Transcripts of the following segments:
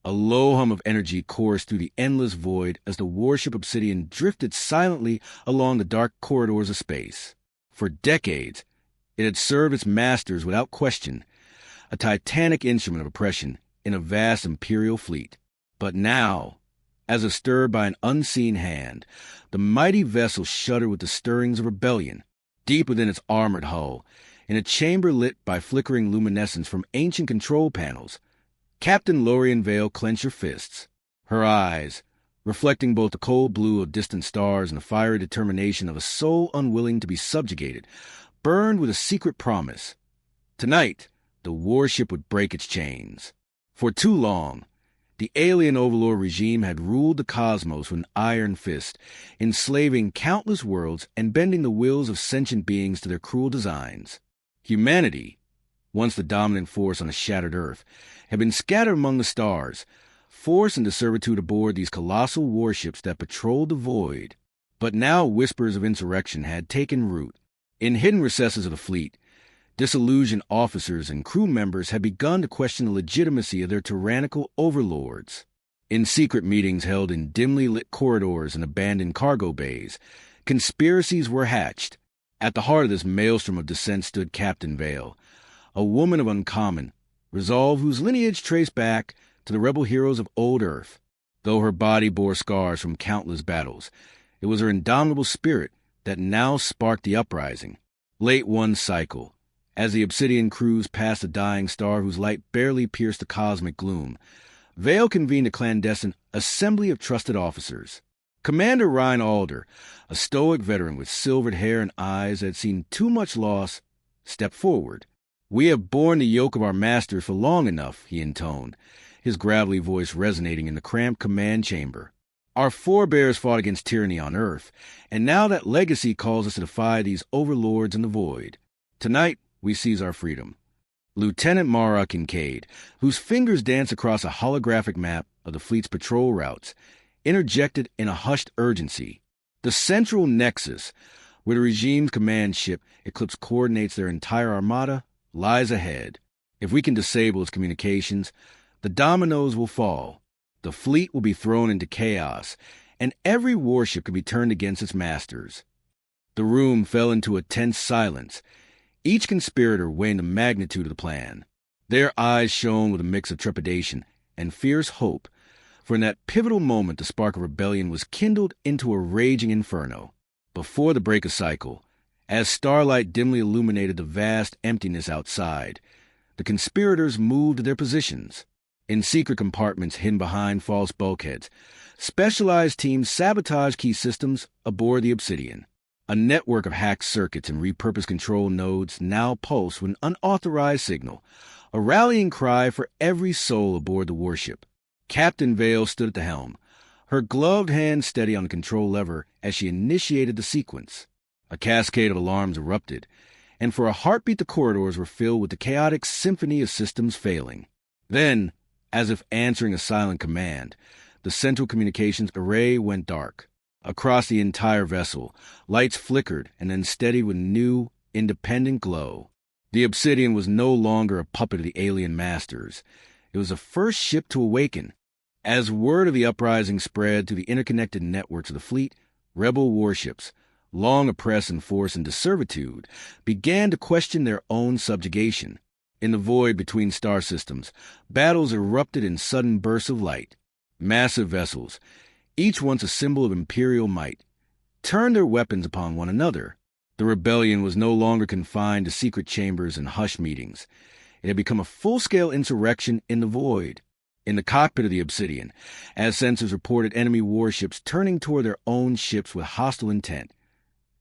A low hum of energy coursed through the endless void as the Warship Obsidian drifted silently along the dark corridors of space. For decades, it had served its masters without question, a titanic instrument of oppression in a vast imperial fleet. But now, as if stirred by an unseen hand, the mighty vessel shuddered with the stirrings of rebellion. Deep within its armored hull, in a chamber lit by flickering luminescence from ancient control panels, Captain Lorian Vale clenched her fists. Her eyes, reflecting both the cold blue of distant stars and the fiery determination of a soul unwilling to be subjugated, burned with a secret promise. Tonight, the warship would break its chains. For too long, the alien overlord regime had ruled the cosmos with an iron fist, enslaving countless worlds and bending the wills of sentient beings to their cruel designs. Humanity, once the dominant force on a shattered Earth, had been scattered among the stars, forced into servitude aboard these colossal warships that patrolled the void. But now whispers of insurrection had taken root. In hidden recesses of the fleet, disillusioned officers and crew members had begun to question the legitimacy of their tyrannical overlords. In secret meetings held in dimly lit corridors and abandoned cargo bays, conspiracies were hatched. At the heart of this maelstrom of dissent stood Captain Vale, a woman of uncommon resolve whose lineage traced back to the rebel heroes of old Earth. Though her body bore scars from countless battles, it was her indomitable spirit that now sparked the uprising. Late one cycle, as the Obsidian cruised past a dying star whose light barely pierced the cosmic gloom, Vale convened a clandestine assembly of trusted officers. Commander Ryan Alder, a stoic veteran with silvered hair and eyes that had seen too much loss, stepped forward. "We have borne the yoke of our masters for long enough," he intoned, his gravelly voice resonating in the cramped command chamber. "Our forebears fought against tyranny on Earth, and now that legacy calls us to defy these overlords in the void. Tonight, we seize our freedom." Lieutenant Mara Kincaid, whose fingers danced across a holographic map of the fleet's patrol routes, interjected in a hushed urgency. "The central nexus, where the regime's command ship Eclipse coordinates their entire armada, lies ahead. If we can disable its communications, the dominoes will fall. The fleet will be thrown into chaos, and every warship can be turned against its masters." The room fell into a tense silence, each conspirator weighing the magnitude of the plan. Their eyes shone with a mix of trepidation and fierce hope, for in that pivotal moment the spark of rebellion was kindled into a raging inferno. Before the break of cycle, as starlight dimly illuminated the vast emptiness outside, the conspirators moved to their positions. In secret compartments hidden behind false bulkheads, specialized teams sabotaged key systems aboard the Obsidian. A network of hacked circuits and repurposed control nodes now pulsed with an unauthorized signal, a rallying cry for every soul aboard the warship. Captain Vale stood at the helm, her gloved hand steady on the control lever as she initiated the sequence. A cascade of alarms erupted, and for a heartbeat the corridors were filled with the chaotic symphony of systems failing. Then, as if answering a silent command, the central communications array went dark. Across the entire vessel, lights flickered and then steadied with new, independent glow. The Obsidian was no longer a puppet of the alien masters. It was the first ship to awaken. As word of the uprising spread through the interconnected networks of the fleet, rebel warships, long oppressed and forced into servitude, began to question their own subjugation. In the void between star systems, battles erupted in sudden bursts of light. Massive vessels, each once a symbol of imperial might, turned their weapons upon one another. The rebellion was no longer confined to secret chambers and hushed meetings. It had become a full-scale insurrection in the void. In the cockpit of the Obsidian, as sensors reported enemy warships turning toward their own ships with hostile intent,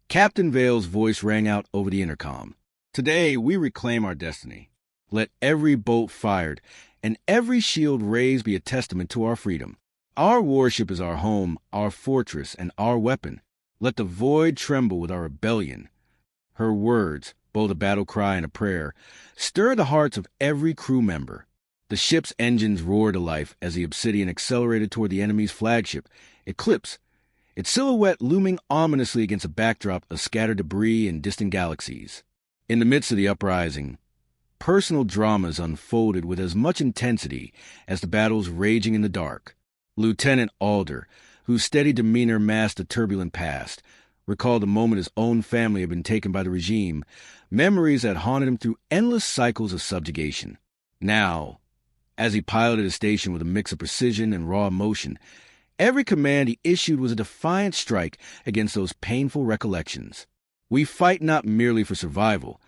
Captain Vale's voice rang out over the intercom. "Today we reclaim our destiny. Let every bolt fired and every shield raised be a testament to our freedom. Our warship is our home, our fortress, and our weapon. Let the void tremble with our rebellion." Her words, both a battle cry and a prayer, stirred the hearts of every crew member. The ship's engines roared to life as the Obsidian accelerated toward the enemy's flagship, Eclipse, its silhouette looming ominously against a backdrop of scattered debris and distant galaxies. In the midst of the uprising, Personal dramas unfolded with as much intensity as the battles raging in the dark. Lieutenant Alder, whose steady demeanor masked a turbulent past, recalled the moment his own family had been taken by the regime, memories that haunted him through endless cycles of subjugation. Now, as he piloted a station with a mix of precision and raw emotion, every command he issued was a defiant strike against those painful recollections. We fight not merely for survival,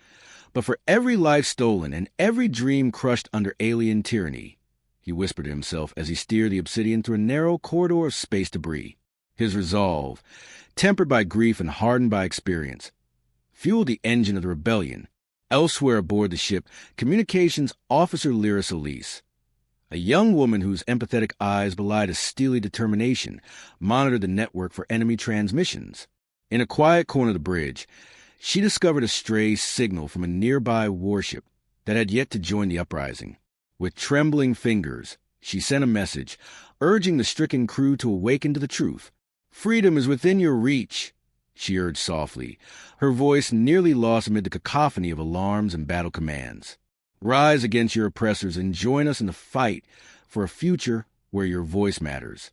but for every life stolen and every dream crushed under alien tyranny, he whispered to himself as he steered the Obsidian through a narrow corridor of space debris. His resolve, tempered by grief and hardened by experience, fueled the engine of the rebellion. Elsewhere aboard the ship, communications officer Lyra Solis, a young woman whose empathetic eyes belied a steely determination, monitored the network for enemy transmissions. In a quiet corner of the bridge, she discovered a stray signal from a nearby warship that had yet to join the uprising. With trembling fingers, she sent a message, urging the stricken crew to awaken to the truth. "Freedom is within your reach," she urged softly, her voice nearly lost amid the cacophony of alarms and battle commands. "Rise against your oppressors and join us in the fight for a future where your voice matters."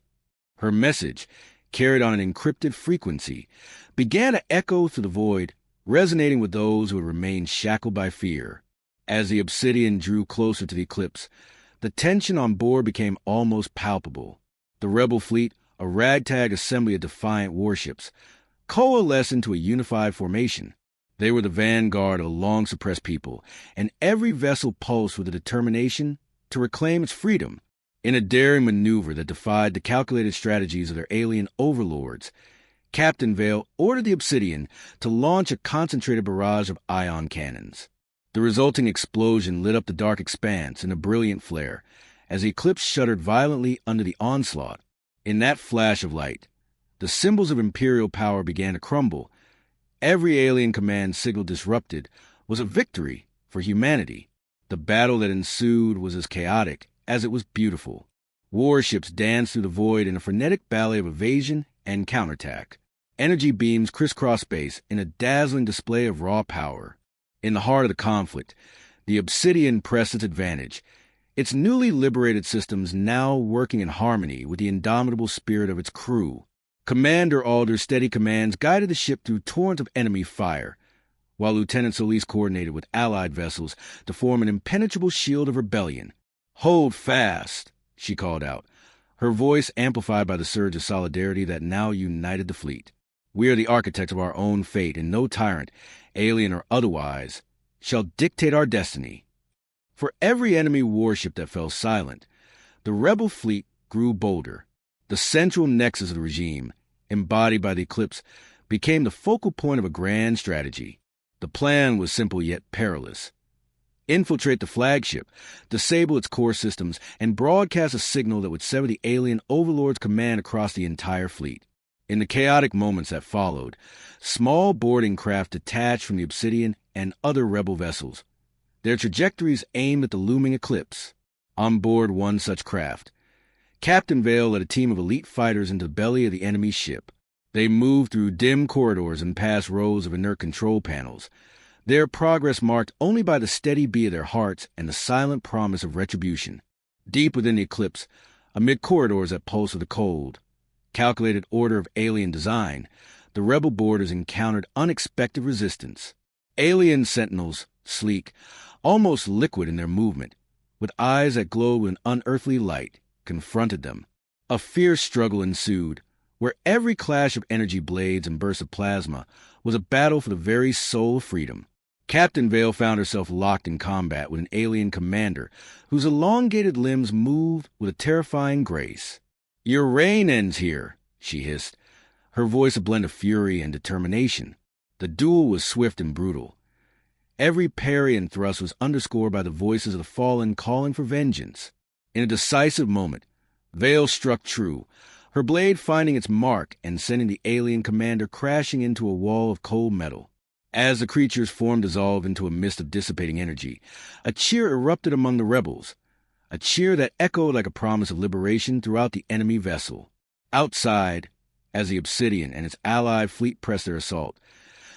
Her message, carried on an encrypted frequency, began to echo through the void, resonating with those who had remained shackled by fear. As the Obsidian drew closer to the eclipse, the tension on board became almost palpable. The rebel fleet, a ragtag assembly of defiant warships, coalesced into a unified formation. They were the vanguard of a long-suppressed people, and every vessel pulsed with a determination to reclaim its freedom. In a daring maneuver that defied the calculated strategies of their alien overlords, Captain Vale ordered the Obsidian to launch a concentrated barrage of ion cannons. The resulting explosion lit up the dark expanse in a brilliant flare, as the eclipse shuddered violently under the onslaught. In that flash of light, the symbols of imperial power began to crumble. Every alien command signal disrupted was a victory for humanity. The battle that ensued was as chaotic as it was beautiful. Warships danced through the void in a frenetic ballet of evasion and counterattack. Energy beams crisscrossed space in a dazzling display of raw power. In the heart of the conflict, the Obsidian pressed its advantage, its newly liberated systems now working in harmony with the indomitable spirit of its crew. Commander Alder's steady commands guided the ship through torrents of enemy fire, while Lieutenant Solis coordinated with allied vessels to form an impenetrable shield of rebellion. "Hold fast," she called out, her voice amplified by the surge of solidarity that now united the fleet. "We are the architects of our own fate, and no tyrant, alien or otherwise, shall dictate our destiny." For every enemy warship that fell silent, the rebel fleet grew bolder. The central nexus of the regime, embodied by the eclipse, became the focal point of a grand strategy. The plan was simple yet perilous. Infiltrate the flagship, disable its core systems, and broadcast a signal that would sever the alien overlord's command across the entire fleet. In the chaotic moments that followed, small boarding craft detached from the Obsidian and other rebel vessels, their trajectories aimed at the looming eclipse. On board one such craft, Captain Vale led a team of elite fighters into the belly of the enemy's ship. They moved through dim corridors and past rows of inert control panels, their progress marked only by the steady beat of their hearts and the silent promise of retribution. Deep within the eclipse, amid corridors that pulsed with the cold, calculated order of alien design, the rebel boarders encountered unexpected resistance. Alien sentinels, sleek, almost liquid in their movement, with eyes that glowed with an unearthly light, confronted them. A fierce struggle ensued, where every clash of energy blades and bursts of plasma was a battle for the very soul of freedom. Captain Vale found herself locked in combat with an alien commander whose elongated limbs moved with a terrifying grace. "Your reign ends here," she hissed, her voice a blend of fury and determination. The duel was swift and brutal. Every parry and thrust was underscored by the voices of the fallen calling for vengeance. In a decisive moment, Vale struck true, her blade finding its mark and sending the alien commander crashing into a wall of cold metal. As the creature's form dissolved into a mist of dissipating energy, a cheer erupted among the rebels, a cheer that echoed like a promise of liberation throughout the enemy vessel. Outside, as the Obsidian and its allied fleet pressed their assault,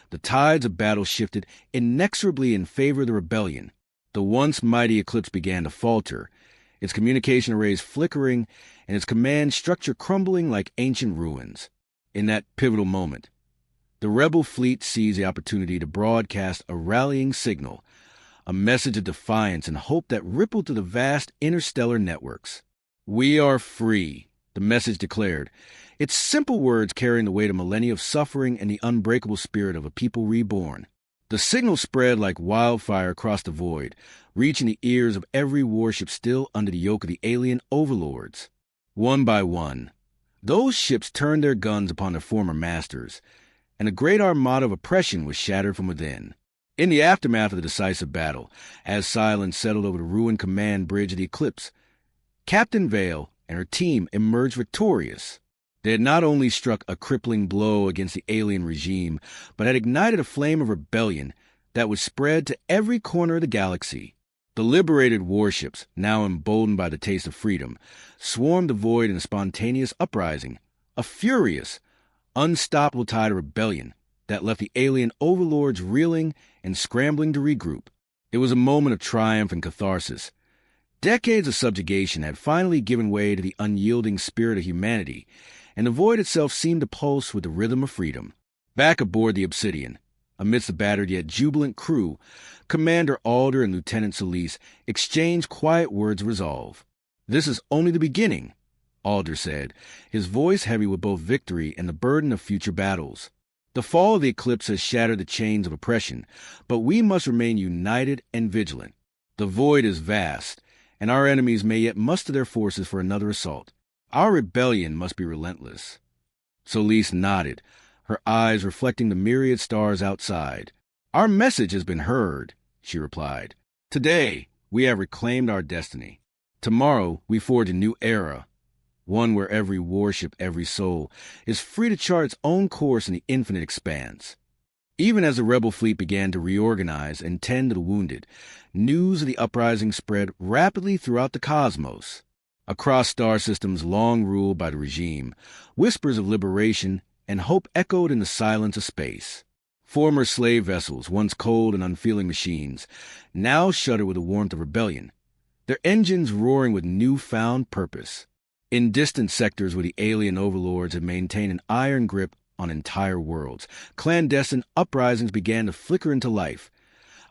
the tides of battle shifted inexorably in favor of the rebellion. The once mighty Eclipse began to falter, its communication arrays flickering and its command structure crumbling like ancient ruins. In that pivotal moment, the rebel fleet seized the opportunity to broadcast a rallying signal, a message of defiance and hope that rippled through the vast interstellar networks. "We are free," the message declared, its simple words carrying the weight of millennia of suffering and the unbreakable spirit of a people reborn. The signal spread like wildfire across the void, reaching the ears of every warship still under the yoke of the alien overlords. One by one, those ships turned their guns upon their former masters, and a great armada of oppression was shattered from within. In the aftermath of the decisive battle, as silence settled over the ruined command bridge of the Eclipse, Captain Vale and her team emerged victorious. They had not only struck a crippling blow against the alien regime, but had ignited a flame of rebellion that would spread to every corner of the galaxy. The liberated warships, now emboldened by the taste of freedom, swarmed the void in a spontaneous uprising, a furious, unstoppable tide of rebellion that left the alien overlords reeling and scrambling to regroup. It was a moment of triumph and catharsis. Decades of subjugation had finally given way to the unyielding spirit of humanity, and the void itself seemed to pulse with the rhythm of freedom. Back aboard the Obsidian, amidst the battered yet jubilant crew, Commander Alder and Lieutenant Solis exchanged quiet words of resolve. "This is only the beginning," Alder said, his voice heavy with both victory and the burden of future battles. "The fall of the Eclipse has shattered the chains of oppression, but we must remain united and vigilant. The void is vast, and our enemies may yet muster their forces for another assault. Our rebellion must be relentless." Solis nodded, her eyes reflecting the myriad stars outside. "Our message has been heard," she replied. "Today, we have reclaimed our destiny. Tomorrow, we forge a new era, one where every warship, every soul, is free to chart its own course in the infinite expanse." Even as the rebel fleet began to reorganize and tend to the wounded, news of the uprising spread rapidly throughout the cosmos. Across star systems long ruled by the regime, whispers of liberation and hope echoed in the silence of space. Former slave vessels, once cold and unfeeling machines, now shuddered with the warmth of rebellion, their engines roaring with newfound purpose. In distant sectors where the alien overlords had maintained an iron grip on entire worlds, clandestine uprisings began to flicker into life,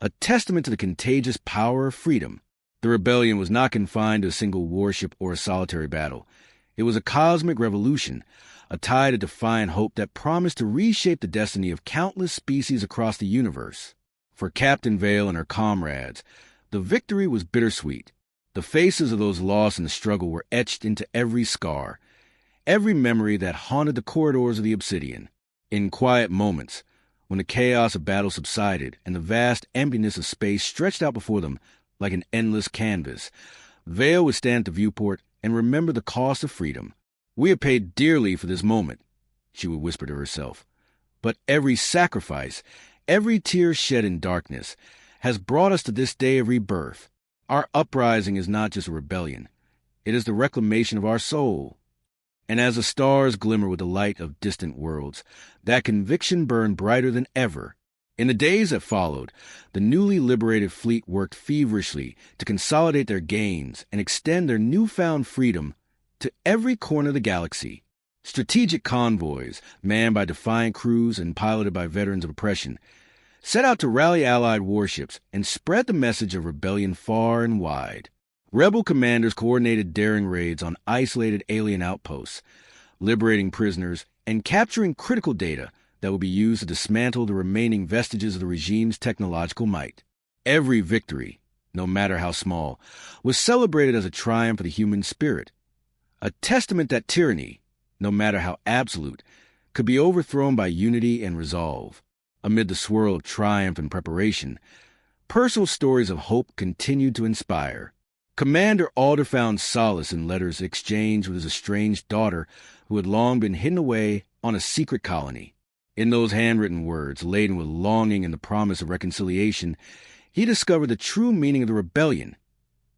a testament to the contagious power of freedom. The rebellion was not confined to a single warship or a solitary battle. It was a cosmic revolution, a tide of defiant hope that promised to reshape the destiny of countless species across the universe. For Captain Vale and her comrades, the victory was bittersweet. The faces of those lost in the struggle were etched into every scar, every memory that haunted the corridors of the Obsidian. In quiet moments, when the chaos of battle subsided and the vast emptiness of space stretched out before them like an endless canvas, Vale would stand at the viewport and remember the cost of freedom. "We have paid dearly for this moment," she would whisper to herself. "But every sacrifice, every tear shed in darkness, has brought us to this day of rebirth. Our uprising is not just a rebellion. It is the reclamation of our soul." And as the stars glimmer with the light of distant worlds, that conviction burned brighter than ever. In the days that followed, the newly liberated fleet worked feverishly to consolidate their gains and extend their newfound freedom to every corner of the galaxy. Strategic convoys, manned by defiant crews and piloted by veterans of oppression, set out to rally allied warships and spread the message of rebellion far and wide. Rebel commanders coordinated daring raids on isolated alien outposts, liberating prisoners and capturing critical data that would be used to dismantle the remaining vestiges of the regime's technological might. Every victory, no matter how small, was celebrated as a triumph of the human spirit, a testament that tyranny, no matter how absolute, could be overthrown by unity and resolve. Amid the swirl of triumph and preparation, personal stories of hope continued to inspire. Commander Alder found solace in letters exchanged with his estranged daughter who had long been hidden away on a secret colony. In those handwritten words, laden with longing and the promise of reconciliation, he discovered the true meaning of the rebellion,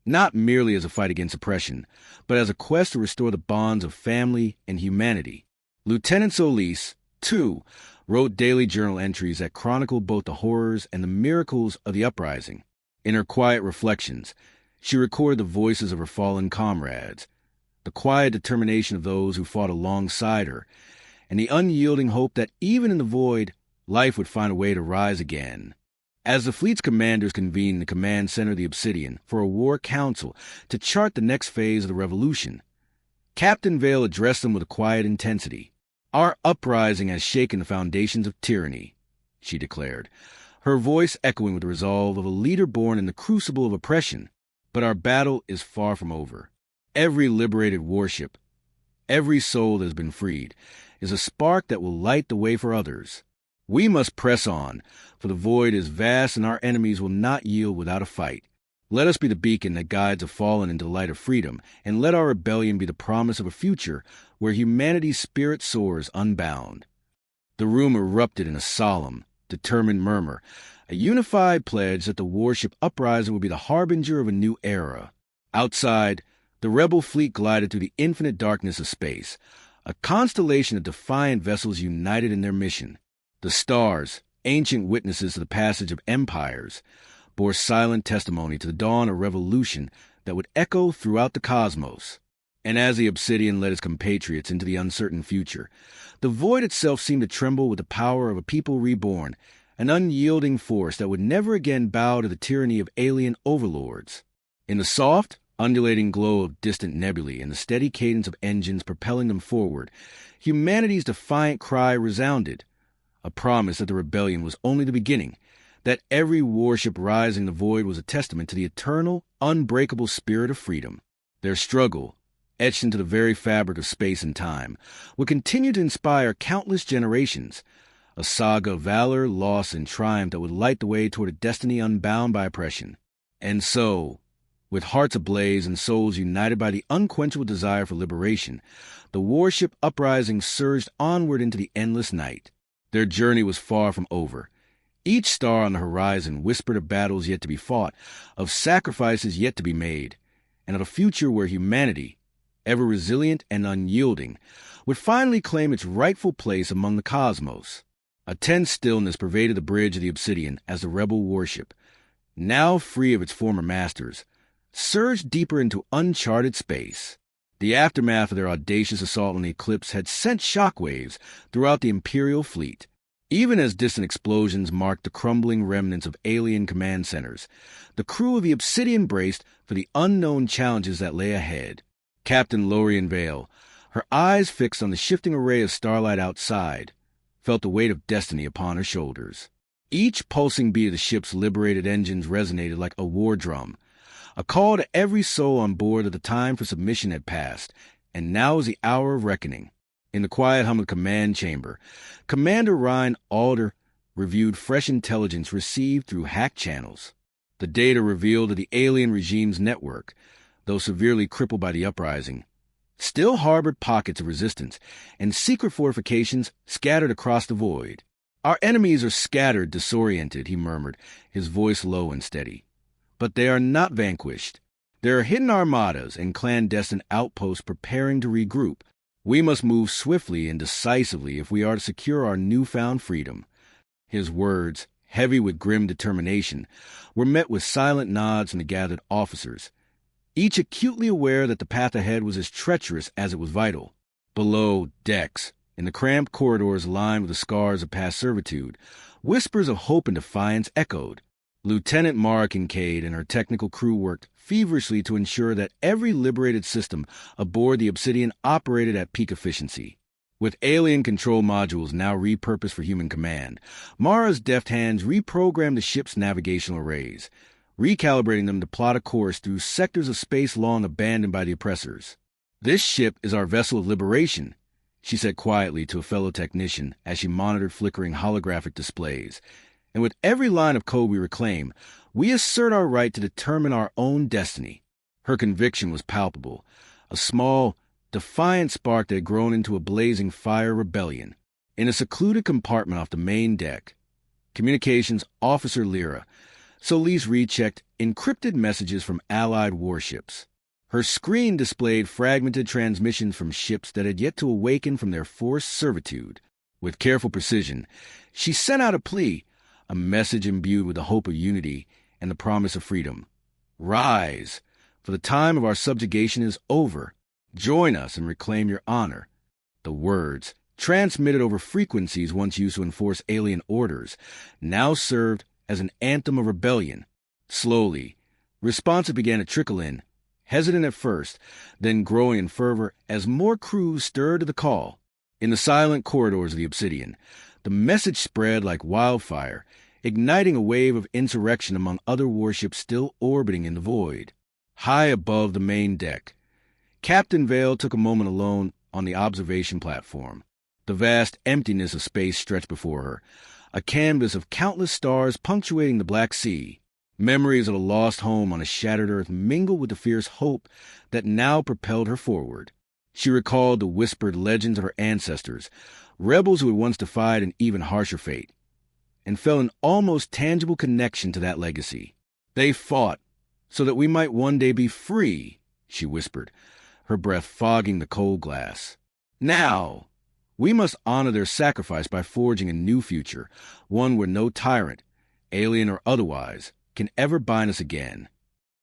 not merely as a fight against oppression, but as a quest to restore the bonds of family and humanity. Lieutenant Solis, too, wrote daily journal entries that chronicled both the horrors and the miracles of the uprising. In her quiet reflections, she recorded the voices of her fallen comrades, the quiet determination of those who fought alongside her, and the unyielding hope that even in the void, life would find a way to rise again. As the fleet's commanders convened in the command center of the Obsidian for a war council to chart the next phase of the revolution, Captain Vale addressed them with a quiet intensity. "Our uprising has shaken the foundations of tyranny," she declared, her voice echoing with the resolve of a leader born in the crucible of oppression. "But our battle is far from over. Every liberated warship, every soul that has been freed, is a spark that will light the way for others. We must press on, for the void is vast and our enemies will not yield without a fight. Let us be the beacon that guides the fallen into the light of freedom, and let our rebellion be the promise of a future where humanity's spirit soars unbound." The room erupted in a solemn, determined murmur, a unified pledge that the Warship Uprising would be the harbinger of a new era. Outside, the rebel fleet glided through the infinite darkness of space, a constellation of defiant vessels united in their mission. The stars, ancient witnesses to the passage of empires, bore silent testimony to the dawn of revolution that would echo throughout the cosmos. And as the Obsidian led its compatriots into the uncertain future, the void itself seemed to tremble with the power of a people reborn, an unyielding force that would never again bow to the tyranny of alien overlords. In the soft, undulating glow of distant nebulae and the steady cadence of engines propelling them forward, humanity's defiant cry resounded, a promise that the rebellion was only the beginning, that every warship rising the void was a testament to the eternal, unbreakable spirit of freedom. Their struggle, etched into the very fabric of space and time, would continue to inspire countless generations, a saga of valor, loss, and triumph that would light the way toward a destiny unbound by oppression. And so, with hearts ablaze and souls united by the unquenchable desire for liberation, the Warship Uprising surged onward into the endless night. Their journey was far from over. Each star on the horizon whispered of battles yet to be fought, of sacrifices yet to be made, and of a future where humanity, ever resilient and unyielding, would finally claim its rightful place among the cosmos. A tense stillness pervaded the bridge of the Obsidian as the rebel warship, now free of its former masters, surged deeper into uncharted space. The aftermath of their audacious assault on the Eclipse had sent shockwaves throughout the Imperial fleet. Even as distant explosions marked the crumbling remnants of alien command centers, the crew of the Obsidian braced for the unknown challenges that lay ahead. Captain Lorian Vale, her eyes fixed on the shifting array of starlight outside, felt the weight of destiny upon her shoulders. Each pulsing beat of the ship's liberated engines resonated like a war drum, a call to every soul on board that the time for submission had passed, and now was the hour of reckoning. In the quiet hum of the command chamber, Commander Ryan Alder reviewed fresh intelligence received through hacked channels. The data revealed that the alien regime's network, though severely crippled by the uprising, still harbored pockets of resistance and secret fortifications scattered across the void. "Our enemies are scattered, disoriented," he murmured, his voice low and steady. "But they are not vanquished. There are hidden armadas and clandestine outposts preparing to regroup. We must move swiftly and decisively if we are to secure our newfound freedom." His words, heavy with grim determination, were met with silent nods from the gathered officers, each acutely aware that the path ahead was as treacherous as it was vital. Below decks, in the cramped corridors lined with the scars of past servitude, whispers of hope and defiance echoed. Lieutenant Mara Kincaid and her technical crew worked feverishly to ensure that every liberated system aboard the Obsidian operated at peak efficiency. With alien control modules now repurposed for human command, Mara's deft hands reprogrammed the ship's navigational arrays, recalibrating them to plot a course through sectors of space long abandoned by the oppressors. "This ship is our vessel of liberation," she said quietly to a fellow technician as she monitored flickering holographic displays. "And with every line of code we reclaim, we assert our right to determine our own destiny." Her conviction was palpable, a small, defiant spark that had grown into a blazing fire of rebellion. In a secluded compartment off the main deck, Communications Officer Lyra, Solis rechecked encrypted messages from Allied warships. Her screen displayed fragmented transmissions from ships that had yet to awaken from their forced servitude. With careful precision, she sent out a plea, a message imbued with the hope of unity, and the promise of freedom. Rise, for the time of our subjugation is over. Join us and reclaim your honor. The words, transmitted over frequencies once used to enforce alien orders, now served as an anthem of rebellion. Slowly, responses began to trickle in, hesitant at first, then growing in fervor as more crews stirred to the call. In the silent corridors of the Obsidian, the message spread like wildfire, igniting a wave of insurrection among other warships still orbiting in the void. High above the main deck, Captain Vale took a moment alone on the observation platform. The vast emptiness of space stretched before her, a canvas of countless stars punctuating the Black Sea. Memories of a lost home on a shattered Earth mingled with the fierce hope that now propelled her forward. She recalled the whispered legends of her ancestors, rebels who had once defied an even harsher fate, and felt an almost tangible connection to that legacy. They fought so that we might one day be free, she whispered, her breath fogging the cold glass. Now, we must honor their sacrifice by forging a new future, one where no tyrant, alien or otherwise, can ever bind us again.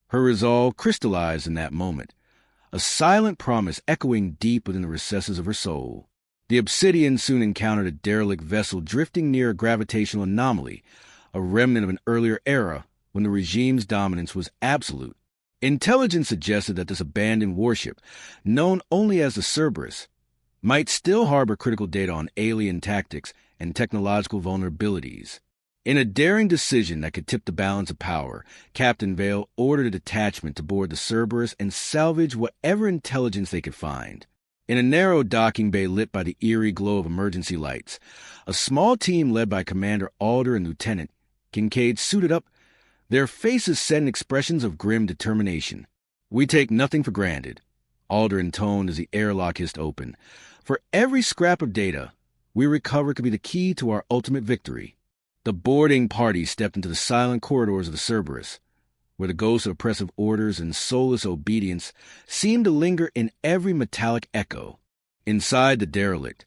Her resolve crystallized in that moment, a silent promise echoing deep within the recesses of her soul. The Obsidian soon encountered a derelict vessel drifting near a gravitational anomaly, a remnant of an earlier era when the regime's dominance was absolute. Intelligence suggested that this abandoned warship, known only as the Cerberus, might still harbor critical data on alien tactics and technological vulnerabilities. In a daring decision that could tip the balance of power, Captain Vale ordered a detachment to board the Cerberus and salvage whatever intelligence they could find. In a narrow docking bay lit by the eerie glow of emergency lights, a small team led by Commander Alder and Lieutenant Kincaid suited up, their faces set in expressions of grim determination. "We take nothing for granted," Alder intoned as the airlock hissed open. "For every scrap of data we recover could be the key to our ultimate victory." The boarding party stepped into the silent corridors of the Cerberus, where the ghosts of oppressive orders and soulless obedience seemed to linger in every metallic echo. Inside the derelict,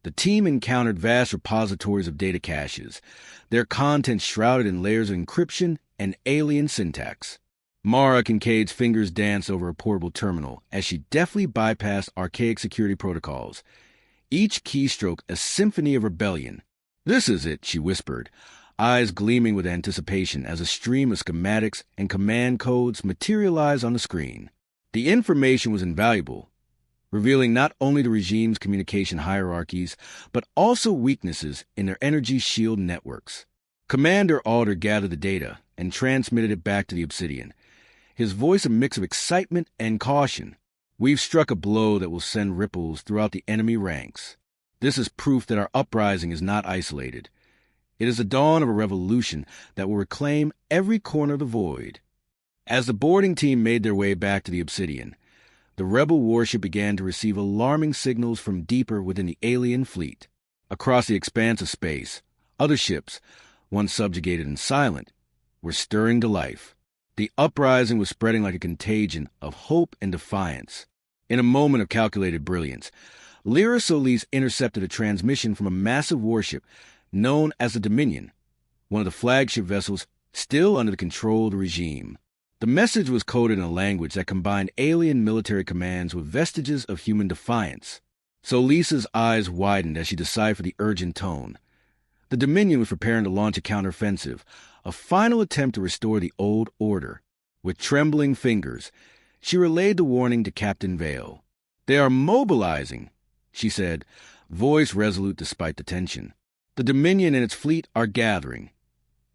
the team encountered vast repositories of data caches, their contents shrouded in layers of encryption and alien syntax. Mara Kincaid's fingers danced over a portable terminal as she deftly bypassed archaic security protocols, each keystroke a symphony of rebellion. "This is it," she whispered, eyes gleaming with anticipation as a stream of schematics and command codes materialized on the screen. The information was invaluable, revealing not only the regime's communication hierarchies, but also weaknesses in their energy shield networks. Commander Alder gathered the data and transmitted it back to the Obsidian, his voice a mix of excitement and caution. "We've struck a blow that will send ripples throughout the enemy ranks. This is proof that our uprising is not isolated. It is the dawn of a revolution that will reclaim every corner of the void." As the boarding team made their way back to the Obsidian, the rebel warship began to receive alarming signals from deeper within the alien fleet. Across the expanse of space, other ships, once subjugated and silent, were stirring to life. The uprising was spreading like a contagion of hope and defiance. In a moment of calculated brilliance, Lyra Solis intercepted a transmission from a massive warship known as the Dominion, one of the flagship vessels still under the control of the regime. The message was coded in a language that combined alien military commands with vestiges of human defiance. Solis's eyes widened as she deciphered the urgent tone. The Dominion was preparing to launch a counteroffensive, a final attempt to restore the old order. With trembling fingers, she relayed the warning to Captain Vale. "They are mobilizing," she said, voice resolute despite the tension. "The Dominion and its fleet are gathering.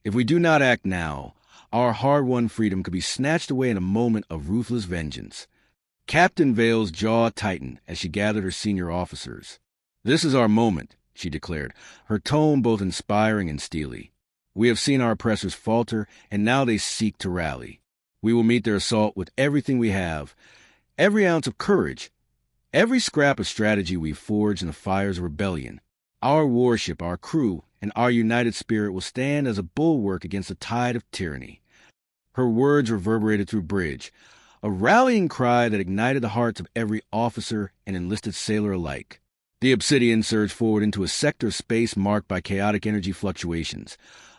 If we do not act now, our hard-won freedom could be snatched away in a moment of ruthless vengeance." Captain Vale's jaw tightened as she gathered her senior officers. "This is our moment," she declared, her tone both inspiring and steely. "We have seen our oppressors falter, and now they seek to rally. We will meet their assault with everything we have, every ounce of courage, every scrap of strategy we've forged in the fires of rebellion. Our warship, our crew, and our united spirit will stand as a bulwark against the tide of tyranny." Her words reverberated through bridge, a rallying cry that ignited the hearts of every officer and enlisted sailor alike. The Obsidian surged forward into a sector of space marked by chaotic energy fluctuations,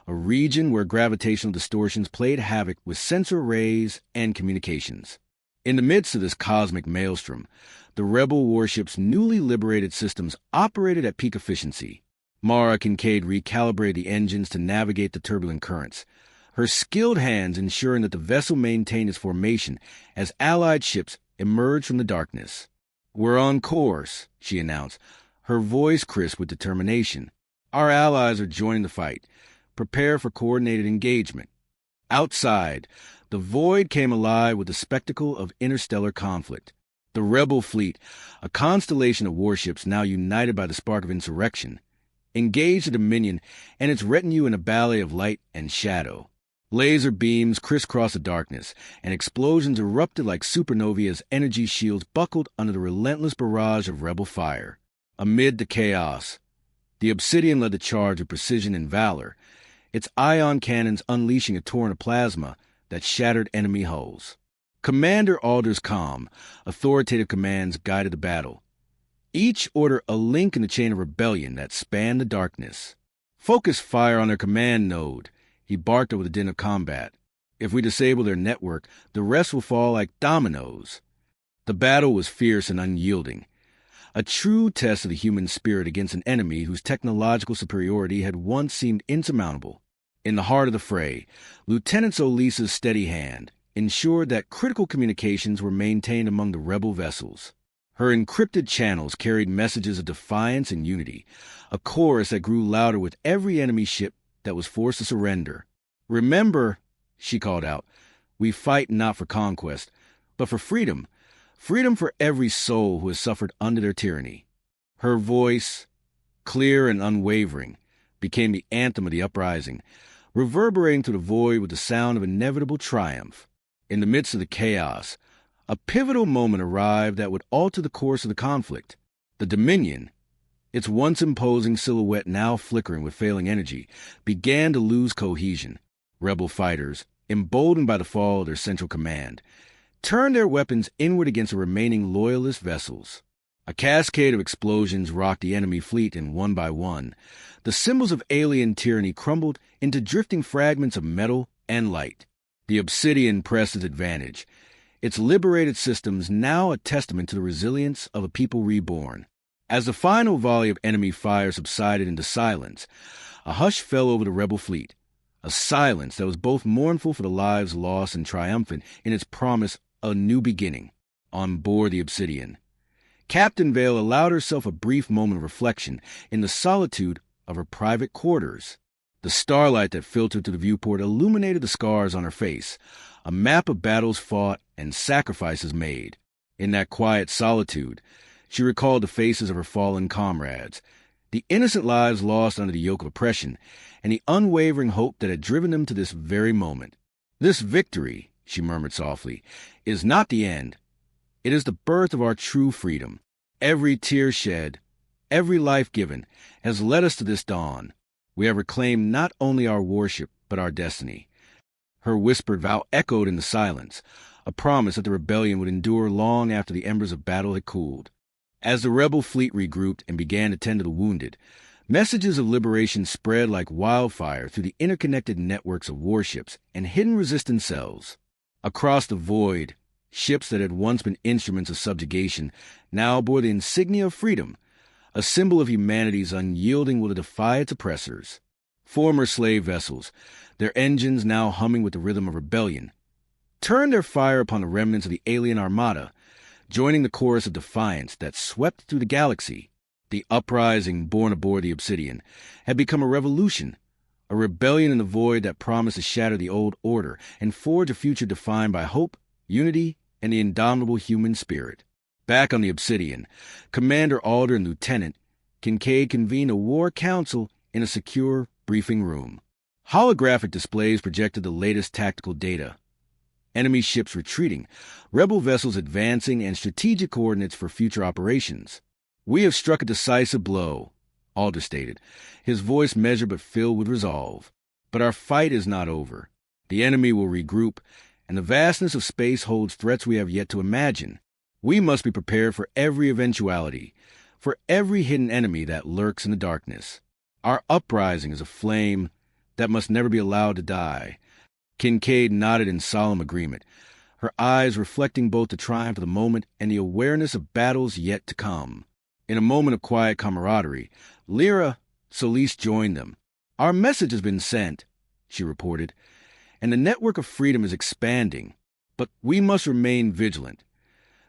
a region where gravitational distortions played havoc with sensor arrays and communications. In the midst of this cosmic maelstrom, the rebel warship's newly liberated systems operated at peak efficiency. Mara Kincaid recalibrated the engines to navigate the turbulent currents, her skilled hands ensuring that the vessel maintained its formation as Allied ships emerged from the darkness. "We're on course," she announced, her voice crisp with determination. "Our allies are joining the fight. Prepare for coordinated engagement." Outside, the void came alive with the spectacle of interstellar conflict. The rebel fleet, a constellation of warships now united by the spark of insurrection, engaged the Dominion and its retinue in a ballet of light and shadow. Laser beams crisscrossed the darkness, and explosions erupted like supernovae as energy shields buckled under the relentless barrage of rebel fire. Amid the chaos, the Obsidian led the charge with precision and valor, its ion cannons unleashing a torrent of plasma that shattered enemy hulls. Commander Alder's calm, authoritative commands guided the battle, each order a link in the chain of rebellion that spanned the darkness. "Focus fire on their command node," he barked over the din of combat. "If we disable their network, the rest will fall like dominoes." The battle was fierce and unyielding, a true test of the human spirit against an enemy whose technological superiority had once seemed insurmountable. In the heart of the fray, Lieutenant Solis's steady hand ensured that critical communications were maintained among the rebel vessels. Her encrypted channels carried messages of defiance and unity, a chorus that grew louder with every enemy ship that was forced to surrender. "Remember," she called out, "we fight not for conquest, but for freedom. Freedom for every soul who has suffered under their tyranny." Her voice, clear and unwavering, became the anthem of the uprising, reverberating through the void with the sound of inevitable triumph. In the midst of the chaos, a pivotal moment arrived that would alter the course of the conflict. The Dominion, its once imposing silhouette now flickering with failing energy, began to lose cohesion. Rebel fighters, emboldened by the fall of their central command, turned their weapons inward against the remaining loyalist vessels. A cascade of explosions rocked the enemy fleet, and one by one, the symbols of alien tyranny crumbled into drifting fragments of metal and light. The Obsidian pressed its advantage, its liberated systems now a testament to the resilience of a people reborn. As the final volley of enemy fire subsided into silence, a hush fell over the rebel fleet, a silence that was both mournful for the lives lost and triumphant in its promise of a new beginning. On board the Obsidian, Captain Vale allowed herself a brief moment of reflection in the solitude of her private quarters. The starlight that filtered through the viewport illuminated the scars on her face, a map of battles fought and sacrifices made. In that quiet solitude, she recalled the faces of her fallen comrades, the innocent lives lost under the yoke of oppression, and the unwavering hope that had driven them to this very moment. "This victory," she murmured softly, "is not the end. It is the birth of our true freedom. Every tear shed, every life given, has led us to this dawn. We have reclaimed not only our warship, but our destiny." Her whispered vow echoed in the silence, a promise that the rebellion would endure long after the embers of battle had cooled. As the rebel fleet regrouped and began to tend to the wounded, messages of liberation spread like wildfire through the interconnected networks of warships and hidden resistance cells. Across the void, ships that had once been instruments of subjugation now bore the insignia of freedom, a symbol of humanity's unyielding will to defy its oppressors. Former slave vessels, their engines now humming with the rhythm of rebellion, turned their fire upon the remnants of the alien armada, joining the chorus of defiance that swept through the galaxy. The uprising born aboard the Obsidian had become a revolution, a rebellion in the void that promised to shatter the old order and forge a future defined by hope, unity, and the indomitable human spirit. Back on the Obsidian, Commander Alder and Lieutenant Kincaid convened a war council in a secure briefing room. Holographic displays projected the latest tactical data. Enemy ships retreating, rebel vessels advancing, and strategic coordinates for future operations. "We have struck a decisive blow," Alder stated, his voice measured but filled with resolve. "But our fight is not over. The enemy will regroup, and the vastness of space holds threats we have yet to imagine. We must be prepared for every eventuality, for every hidden enemy that lurks in the darkness. Our uprising is a flame that must never be allowed to die. Kincaid nodded in solemn agreement, her eyes reflecting both the triumph of the moment and the awareness of battles yet to come. In a moment of quiet camaraderie, Lyra Solis joined them. "Our message has been sent," she reported, "and the network of freedom is expanding. But we must remain vigilant.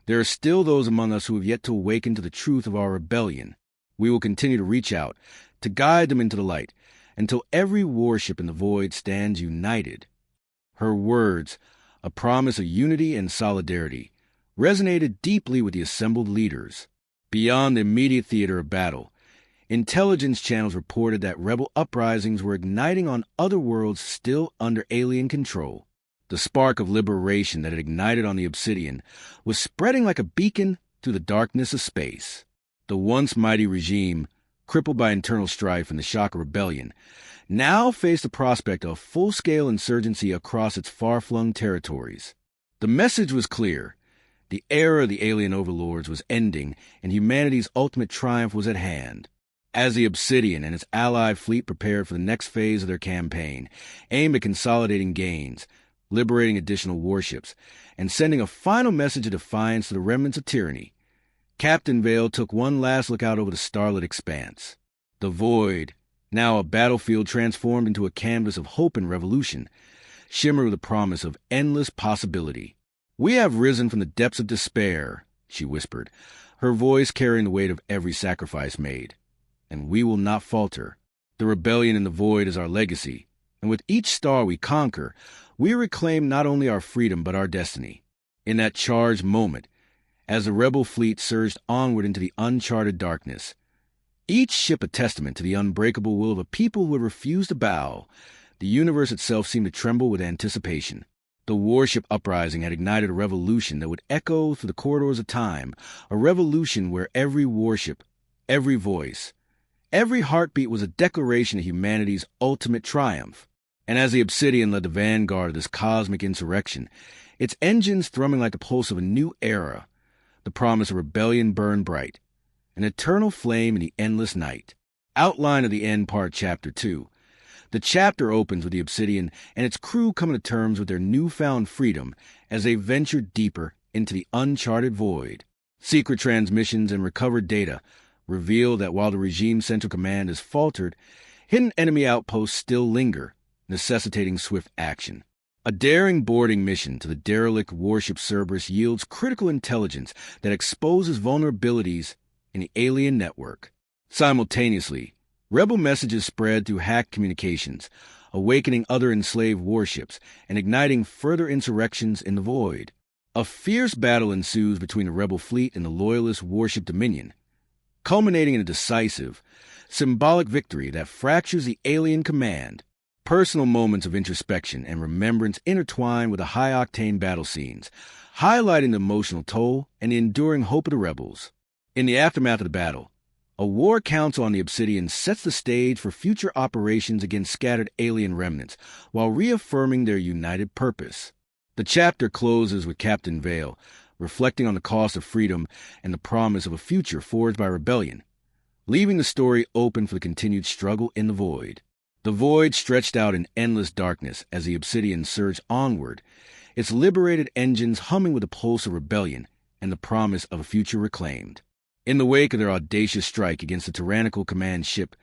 There are still those among us who have yet to awaken to the truth of our rebellion. We will continue to reach out, to guide them into the light, until every warship in the void stands united." Her words, a promise of unity and solidarity, resonated deeply with the assembled leaders. Beyond the immediate theater of battle, intelligence channels reported that rebel uprisings were igniting on other worlds still under alien control. The spark of liberation that had ignited on the Obsidian was spreading like a beacon through the darkness of space. The once mighty regime, crippled by internal strife and the shock of rebellion, now faced the prospect of full-scale insurgency across its far-flung territories. The message was clear. The era of the alien overlords was ending, and humanity's ultimate triumph was at hand. As the Obsidian and its allied fleet prepared for the next phase of their campaign, aimed at consolidating gains, liberating additional warships, and sending a final message of defiance to the remnants of tyranny, Captain Vale took one last look out over the starlit expanse. The void, now a battlefield transformed into a canvas of hope and revolution, shimmered with the promise of endless possibility. "We have risen from the depths of despair," she whispered, her voice carrying the weight of every sacrifice made. "And we will not falter. The rebellion in the void is our legacy, and with each star we conquer, we reclaim not only our freedom but our destiny." In that charged moment, as the rebel fleet surged onward into the uncharted darkness, each ship a testament to the unbreakable will of a people who had refused to bow, the universe itself seemed to tremble with anticipation. The Warship Uprising had ignited a revolution that would echo through the corridors of time, a revolution where every warship, every voice, every heartbeat was a declaration of humanity's ultimate triumph. And as the Obsidian led the vanguard of this cosmic insurrection, its engines thrumming like the pulse of a new era, the promise of rebellion burned bright, an eternal flame in the endless night. Outline of the End Part Chapter 2. The chapter opens with the Obsidian and its crew coming to terms with their newfound freedom as they venture deeper into the uncharted void. Secret transmissions and recovered data reveal that while the regime's central command has faltered, hidden enemy outposts still linger, necessitating swift action. A daring boarding mission to the derelict warship Cerberus yields critical intelligence that exposes vulnerabilities in the alien network. Simultaneously, rebel messages spread through hacked communications, awakening other enslaved warships and igniting further insurrections in the void. A fierce battle ensues between the rebel fleet and the loyalist warship Dominion, culminating in a decisive, symbolic victory that fractures the alien command. Personal moments of introspection and remembrance intertwine with the high-octane battle scenes, highlighting the emotional toll and the enduring hope of the rebels. In the aftermath of the battle, a war council on the Obsidian sets the stage for future operations against scattered alien remnants, while reaffirming their united purpose. The chapter closes with Captain Vale, reflecting on the cost of freedom and the promise of a future forged by rebellion, leaving the story open for the continued struggle in the void. The void stretched out in endless darkness as the Obsidian surged onward, its liberated engines humming with the pulse of rebellion and the promise of a future reclaimed. In the wake of their audacious strike against the tyrannical command ship,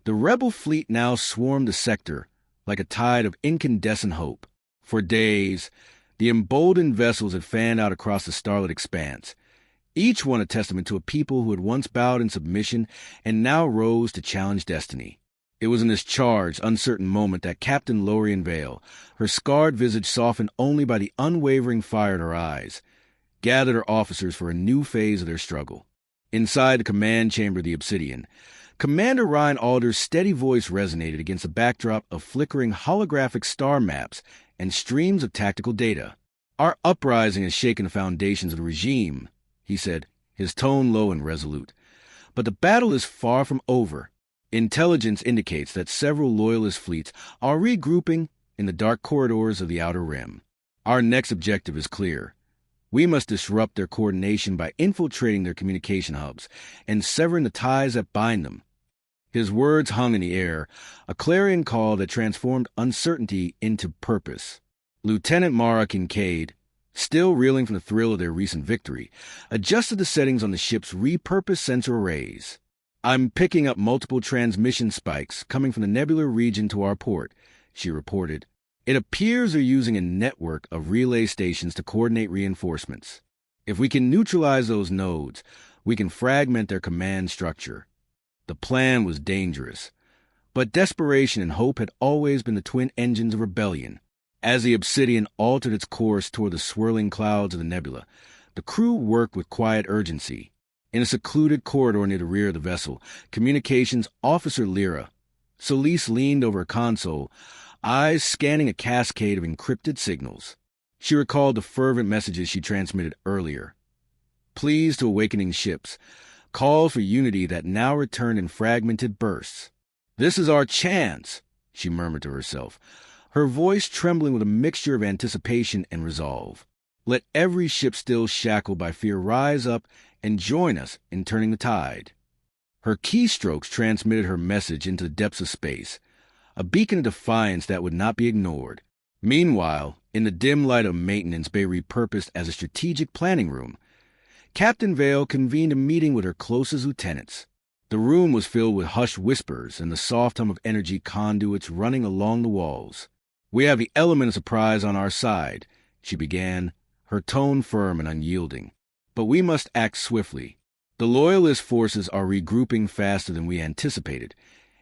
the rebel fleet now swarmed the sector like a tide of incandescent hope. For days, the emboldened vessels had fanned out across the starlit expanse, each one a testament to a people who had once bowed in submission and now rose to challenge destiny. It was in this charged, uncertain moment that Captain Lorien Vale, her scarred visage softened only by the unwavering fire in her eyes, gathered her officers for a new phase of their struggle. Inside the command chamber of the Obsidian, Commander Ryan Alder's steady voice resonated against a backdrop of flickering holographic star maps and streams of tactical data. "Our uprising has shaken the foundations of the regime," he said, his tone low and resolute. "But the battle is far from over. Intelligence indicates that several loyalist fleets are regrouping in the dark corridors of the Outer Rim. Our next objective is clear. We must disrupt their coordination by infiltrating their communication hubs and severing the ties that bind them. His words hung in the air, a clarion call that transformed uncertainty into purpose. Lieutenant Mara Kincaid, still reeling from the thrill of their recent victory, adjusted the settings on the ship's repurposed sensor arrays. "I'm picking up multiple transmission spikes coming from the nebular region to our port," she reported. "It appears they're using a network of relay stations to coordinate reinforcements. If we can neutralize those nodes, we can fragment their command structure." The plan was dangerous, but desperation and hope had always been the twin engines of rebellion. As the Obsidian altered its course toward the swirling clouds of the nebula, the crew worked with quiet urgency. In a secluded corridor near the rear of the vessel, Communications Officer Lyra, Solis leaned over a console, eyes scanning a cascade of encrypted signals. She recalled the fervent messages she transmitted earlier. Pleas to awakening ships, calls for unity that now returned in fragmented bursts. "This is our chance," she murmured to herself, her voice trembling with a mixture of anticipation and resolve. "Let every ship still shackled by fear rise up and join us in turning the tide." Her keystrokes transmitted her message into the depths of space, a beacon of defiance that would not be ignored. Meanwhile, in the dim light of maintenance bay repurposed as a strategic planning room, Captain Vale convened a meeting with her closest lieutenants. The room was filled with hushed whispers and the soft hum of energy conduits running along the walls. "We have the element of surprise on our side," she began, her tone firm and unyielding. "But we must act swiftly. The Loyalist forces are regrouping faster than we anticipated,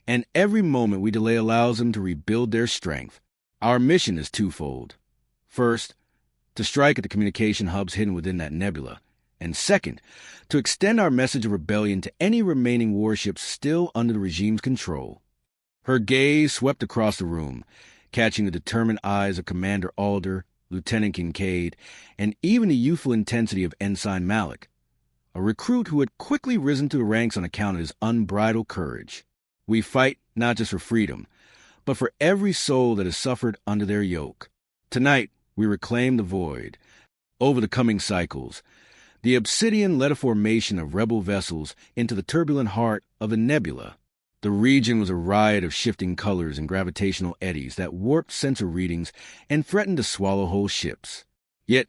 and every moment we delay allows them to rebuild their strength. Our mission is twofold. First, to strike at the communication hubs hidden within that nebula, and second, to extend our message of rebellion to any remaining warships still under the regime's control." Her gaze swept across the room, catching the determined eyes of Commander Alder, Lieutenant Kincaid, and even the youthful intensity of Ensign Malik, a recruit who had quickly risen to the ranks on account of his unbridled courage. "We fight not just for freedom, but for every soul that has suffered under their yoke. Tonight, we reclaim the void. Over the coming cycles, the Obsidian led a formation of rebel vessels into the turbulent heart of the nebula. The region was a riot of shifting colors and gravitational eddies that warped sensor readings and threatened to swallow whole ships. Yet,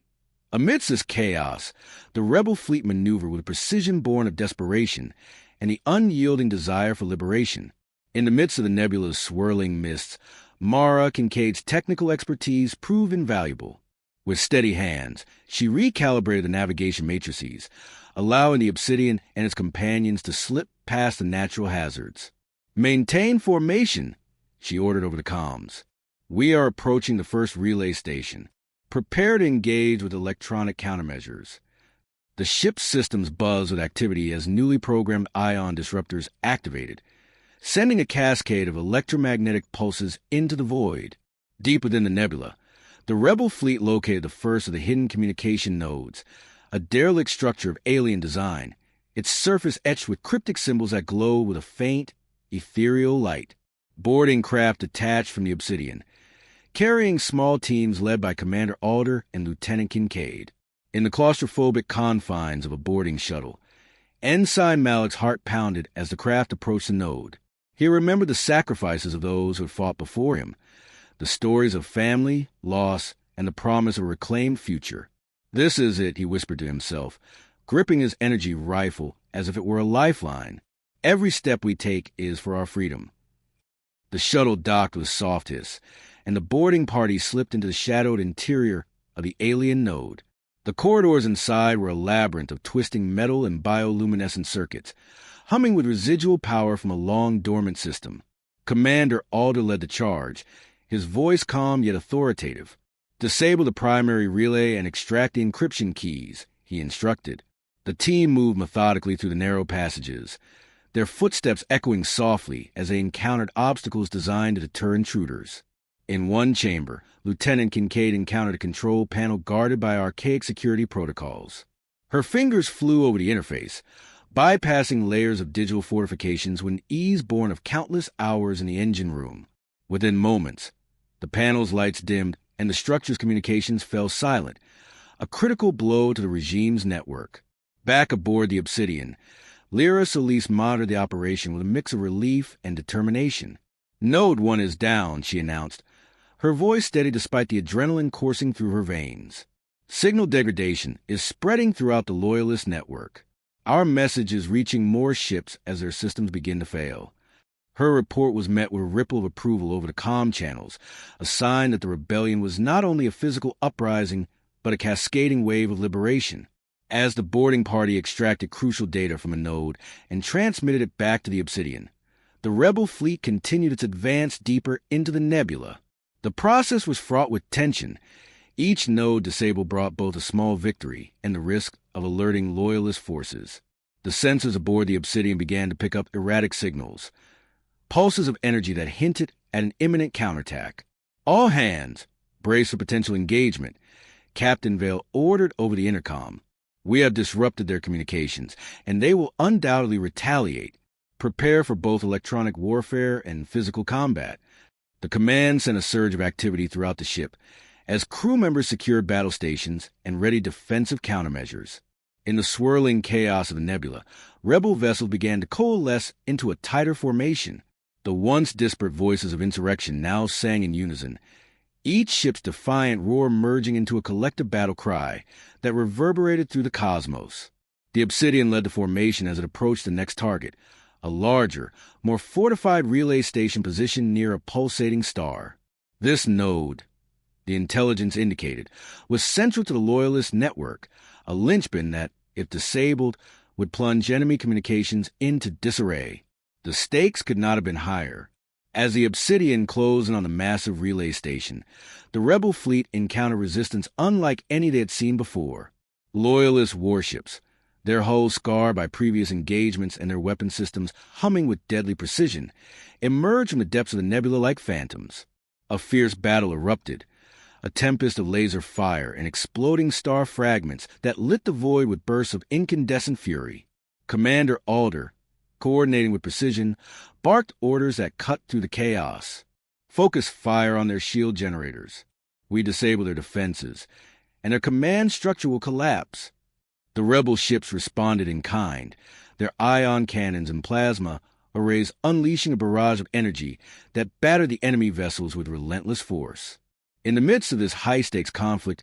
amidst this chaos, the rebel fleet maneuvered with a precision born of desperation and the unyielding desire for liberation. In the midst of the nebula's swirling mists, Mara Kincaid's technical expertise proved invaluable. With steady hands, she recalibrated the navigation matrices, allowing the Obsidian and its companions to slip past the natural hazards. "Maintain formation," she ordered over the comms. "We are approaching the first relay station. Prepare to engage with electronic countermeasures." The ship's systems buzzed with activity as newly programmed ion disruptors activated, sending a cascade of electromagnetic pulses into the void. Deep within the nebula, the rebel fleet located the first of the hidden communication nodes, a derelict structure of alien design, its surface etched with cryptic symbols that glowed with a faint, ethereal light. Boarding craft detached from the Obsidian, carrying small teams led by Commander Alder and Lieutenant Kincaid. In the claustrophobic confines of a boarding shuttle, Ensign Malik's heart pounded as the craft approached the node. He remembered the sacrifices of those who had fought before him, the stories of family, loss, and the promise of a reclaimed future. "This is it," he whispered to himself, gripping his energy rifle as if it were a lifeline. "Every step we take is for our freedom." The shuttle docked with a soft hiss, and the boarding party slipped into the shadowed interior of the alien node. The corridors inside were a labyrinth of twisting metal and bioluminescent circuits, humming with residual power from a long-dormant system. Commander Alder led the charge, his voice calm yet authoritative. "Disable the primary relay and extract the encryption keys," he instructed. The team moved methodically through the narrow passages, their footsteps echoing softly as they encountered obstacles designed to deter intruders. In one chamber, Lieutenant Kincaid encountered a control panel guarded by archaic security protocols. Her fingers flew over the interface, bypassing layers of digital fortifications with an ease born of countless hours in the engine room. Within moments, the panel's lights dimmed and the structure's communications fell silent, a critical blow to the regime's network. Back aboard the Obsidian, Lyra Solis monitored the operation with a mix of relief and determination. "Node 1 is down," she announced, her voice steady despite the adrenaline coursing through her veins. "Signal degradation is spreading throughout the Loyalist network. Our message is reaching more ships as their systems begin to fail." Her report was met with a ripple of approval over the comm channels, a sign that the rebellion was not only a physical uprising, but a cascading wave of liberation. As the boarding party extracted crucial data from a node and transmitted it back to the Obsidian, the rebel fleet continued its advance deeper into the nebula. The process was fraught with tension. Each node disabled brought both a small victory and the risk of alerting Loyalist forces. The sensors aboard the Obsidian began to pick up erratic signals, pulses of energy that hinted at an imminent counterattack. "All hands, brace for potential engagement," Captain Vale ordered over the intercom. "We have disrupted their communications, and they will undoubtedly retaliate. Prepare for both electronic warfare and physical combat." The command sent a surge of activity throughout the ship, as crew members secured battle stations and readied defensive countermeasures. In the swirling chaos of the nebula, rebel vessels began to coalesce into a tighter formation. The once disparate voices of insurrection now sang in unison, each ship's defiant roar merging into a collective battle cry that reverberated through the cosmos. The Obsidian led the formation as it approached the next target, a larger, more fortified relay station positioned near a pulsating star. This node, the intelligence indicated, was central to the Loyalist network, a linchpin that, if disabled, would plunge enemy communications into disarray. The stakes could not have been higher. As the Obsidian closed in on the massive relay station, the rebel fleet encountered resistance unlike any they had seen before. Loyalist warships, their hulls scarred by previous engagements and their weapon systems humming with deadly precision, emerged from the depths of the nebula like phantoms. A fierce battle erupted, a tempest of laser fire and exploding star fragments that lit the void with bursts of incandescent fury. Commander Alder, coordinating with precision, barked orders that cut through the chaos. "Focus fire on their shield generators. We disable their defenses, and their command structure will collapse." The rebel ships responded in kind, their ion cannons and plasma arrays unleashing a barrage of energy that battered the enemy vessels with relentless force. In the midst of this high-stakes conflict,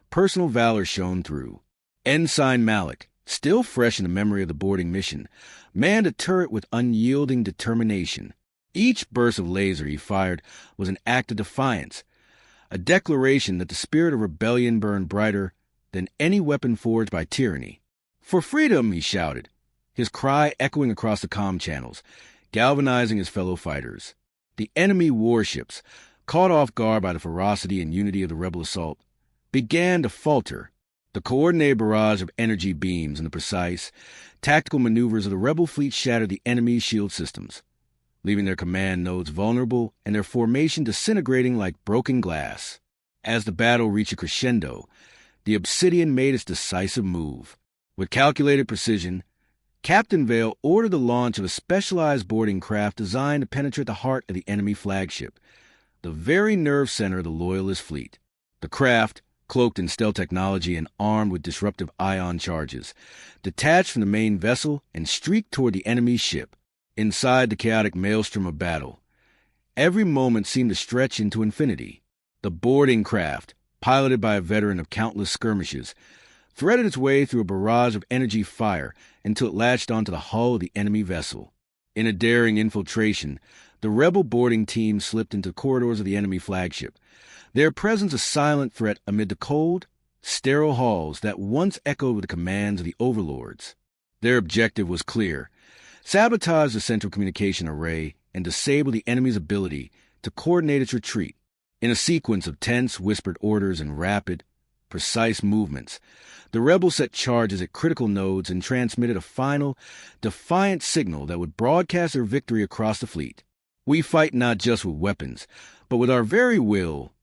personal valor shone through. Ensign Malik, still fresh in the memory of the boarding mission, manned a turret with unyielding determination. Each burst of laser he fired was an act of defiance, a declaration that the spirit of rebellion burned brighter than any weapon forged by tyranny. "For freedom!" he shouted, his cry echoing across the comm channels, galvanizing his fellow fighters. The enemy warships, caught off guard by the ferocity and unity of the rebel assault, began to falter. The coordinated barrage of energy beams and the precise, tactical maneuvers of the rebel fleet shattered the enemy's shield systems, leaving their command nodes vulnerable and their formation disintegrating like broken glass. As the battle reached a crescendo, the Obsidian made its decisive move. With calculated precision, Captain Vale ordered the launch of a specialized boarding craft designed to penetrate the heart of the enemy flagship, the very nerve center of the Loyalist fleet. The craft, cloaked in stealth technology and armed with disruptive ion charges, detached from the main vessel and streaked toward the enemy's ship. Inside the chaotic maelstrom of battle, every moment seemed to stretch into infinity. The boarding craft, piloted by a veteran of countless skirmishes, threaded its way through a barrage of energy fire until it latched onto the hull of the enemy vessel. In a daring infiltration, the rebel boarding team slipped into the corridors of the enemy flagship, their presence a silent threat amid the cold, sterile halls that once echoed with the commands of the overlords. Their objective was clear: sabotage the central communication array and disable the enemy's ability to coordinate its retreat. In a sequence of tense, whispered orders and rapid, precise movements, the rebels set charges at critical nodes and transmitted a final, defiant signal that would broadcast their victory across the fleet. "We fight not just with weapons, but with our very will,"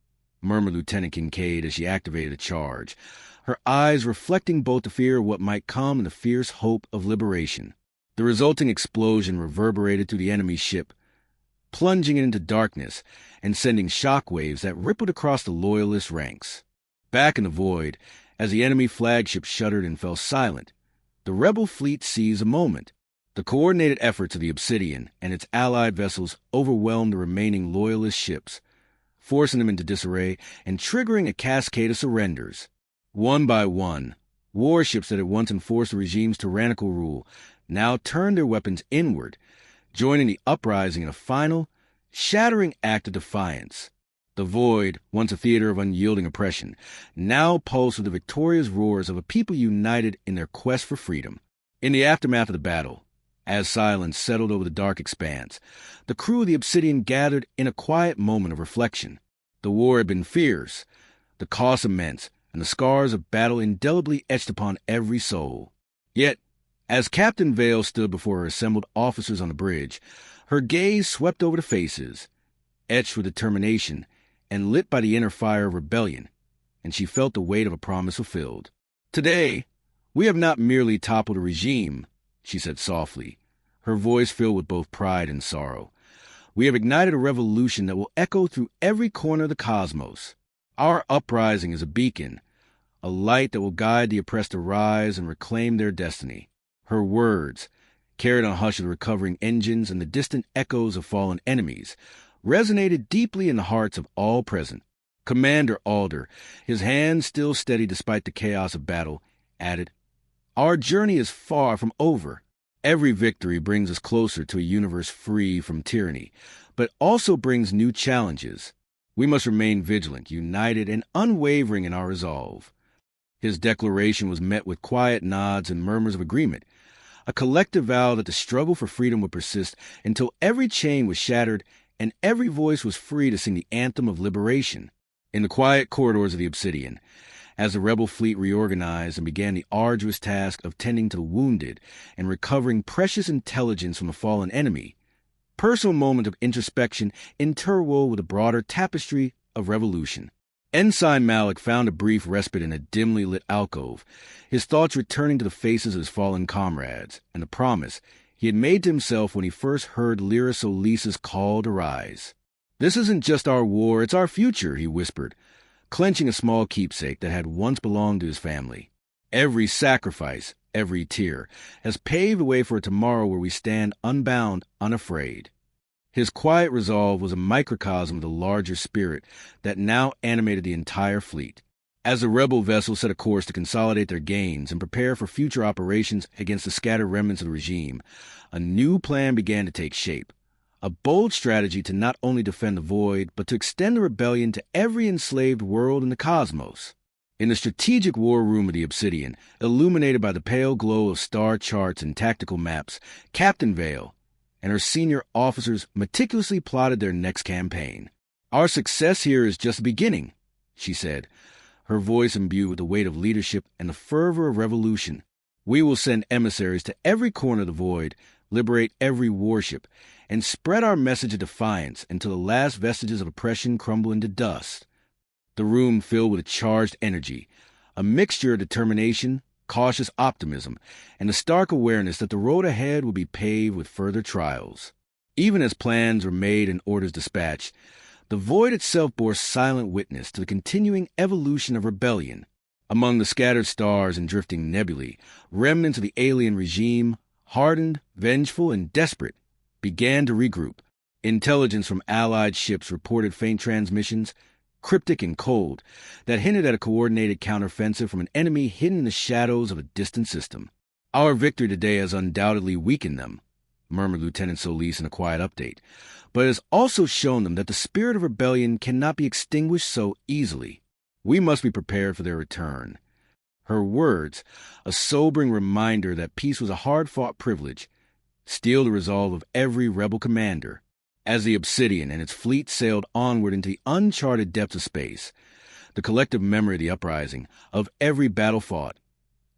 murmured Lieutenant Kincaid as she activated a charge, her eyes reflecting both the fear of what might come and the fierce hope of liberation. The resulting explosion reverberated through the enemy's ship, plunging it into darkness and sending shockwaves that rippled across the Loyalist ranks. Back in the void, as the enemy flagship shuddered and fell silent, the rebel fleet seized a moment. The coordinated efforts of the Obsidian and its allied vessels overwhelmed the remaining Loyalist ships, forcing them into disarray and triggering a cascade of surrenders. One by one, warships that had once enforced the regime's tyrannical rule now turned their weapons inward, joining the uprising in a final, shattering act of defiance. The void, once a theater of unyielding oppression, now pulsed with the victorious roars of a people united in their quest for freedom. In the aftermath of the battle, as silence settled over the dark expanse, the crew of the Obsidian gathered in a quiet moment of reflection. The war had been fierce, the cost immense, and the scars of battle indelibly etched upon every soul. Yet, as Captain Vale stood before her assembled officers on the bridge, her gaze swept over the faces, etched with determination and lit by the inner fire of rebellion, and she felt the weight of a promise fulfilled. "Today, we have not merely toppled a regime," she said softly, her voice filled with both pride and sorrow. "We have ignited a revolution that will echo through every corner of the cosmos. Our uprising is a beacon, a light that will guide the oppressed to rise and reclaim their destiny." Her words, carried on a hush of the recovering engines and the distant echoes of fallen enemies, resonated deeply in the hearts of all present. Commander Alder, his hand still steady despite the chaos of battle, added, "Our journey is far from over. Every victory brings us closer to a universe free from tyranny, but also brings new challenges. We must remain vigilant, united, and unwavering in our resolve." His declaration was met with quiet nods and murmurs of agreement, a collective vow that the struggle for freedom would persist until every chain was shattered and every voice was free to sing the anthem of liberation. In the quiet corridors of the Obsidian, as the rebel fleet reorganized and began the arduous task of tending to the wounded and recovering precious intelligence from a fallen enemy, personal moment of introspection interwove with a broader tapestry of revolution. Ensign Malik found a brief respite in a dimly lit alcove, his thoughts returning to the faces of his fallen comrades and the promise he had made to himself when he first heard Lyra Solis's call to rise. "This isn't just our war, it's our future," he whispered, clenching a small keepsake that had once belonged to his family. "Every sacrifice, every tear, has paved the way for a tomorrow where we stand unbound, unafraid." His quiet resolve was a microcosm of the larger spirit that now animated the entire fleet. As the rebel vessels set a course to consolidate their gains and prepare for future operations against the scattered remnants of the regime, a new plan began to take shape. A bold strategy to not only defend the void, but to extend the rebellion to every enslaved world in the cosmos. In the strategic war room of the Obsidian, illuminated by the pale glow of star charts and tactical maps, Captain Vale and her senior officers meticulously plotted their next campaign. "Our success here is just the beginning," she said, her voice imbued with the weight of leadership and the fervor of revolution. "We will send emissaries to every corner of the void, liberate every warship, and spread our message of defiance until the last vestiges of oppression crumble into dust." The room filled with a charged energy, a mixture of determination, cautious optimism, and a stark awareness that the road ahead would be paved with further trials. Even as plans were made and orders dispatched, the void itself bore silent witness to the continuing evolution of rebellion. Among the scattered stars and drifting nebulae, remnants of the alien regime, hardened, vengeful, and desperate, began to regroup. Intelligence from Allied ships reported faint transmissions, cryptic and cold, that hinted at a coordinated counteroffensive from an enemy hidden in the shadows of a distant system. "Our victory today has undoubtedly weakened them," murmured Lieutenant Solis in a quiet update, "but it has also shown them that the spirit of rebellion cannot be extinguished so easily. We must be prepared for their return." Her words, a sobering reminder that peace was a hard-fought privilege, steeled the resolve of every rebel commander. As the Obsidian and its fleet sailed onward into the uncharted depths of space, the collective memory of the uprising, of every battle fought,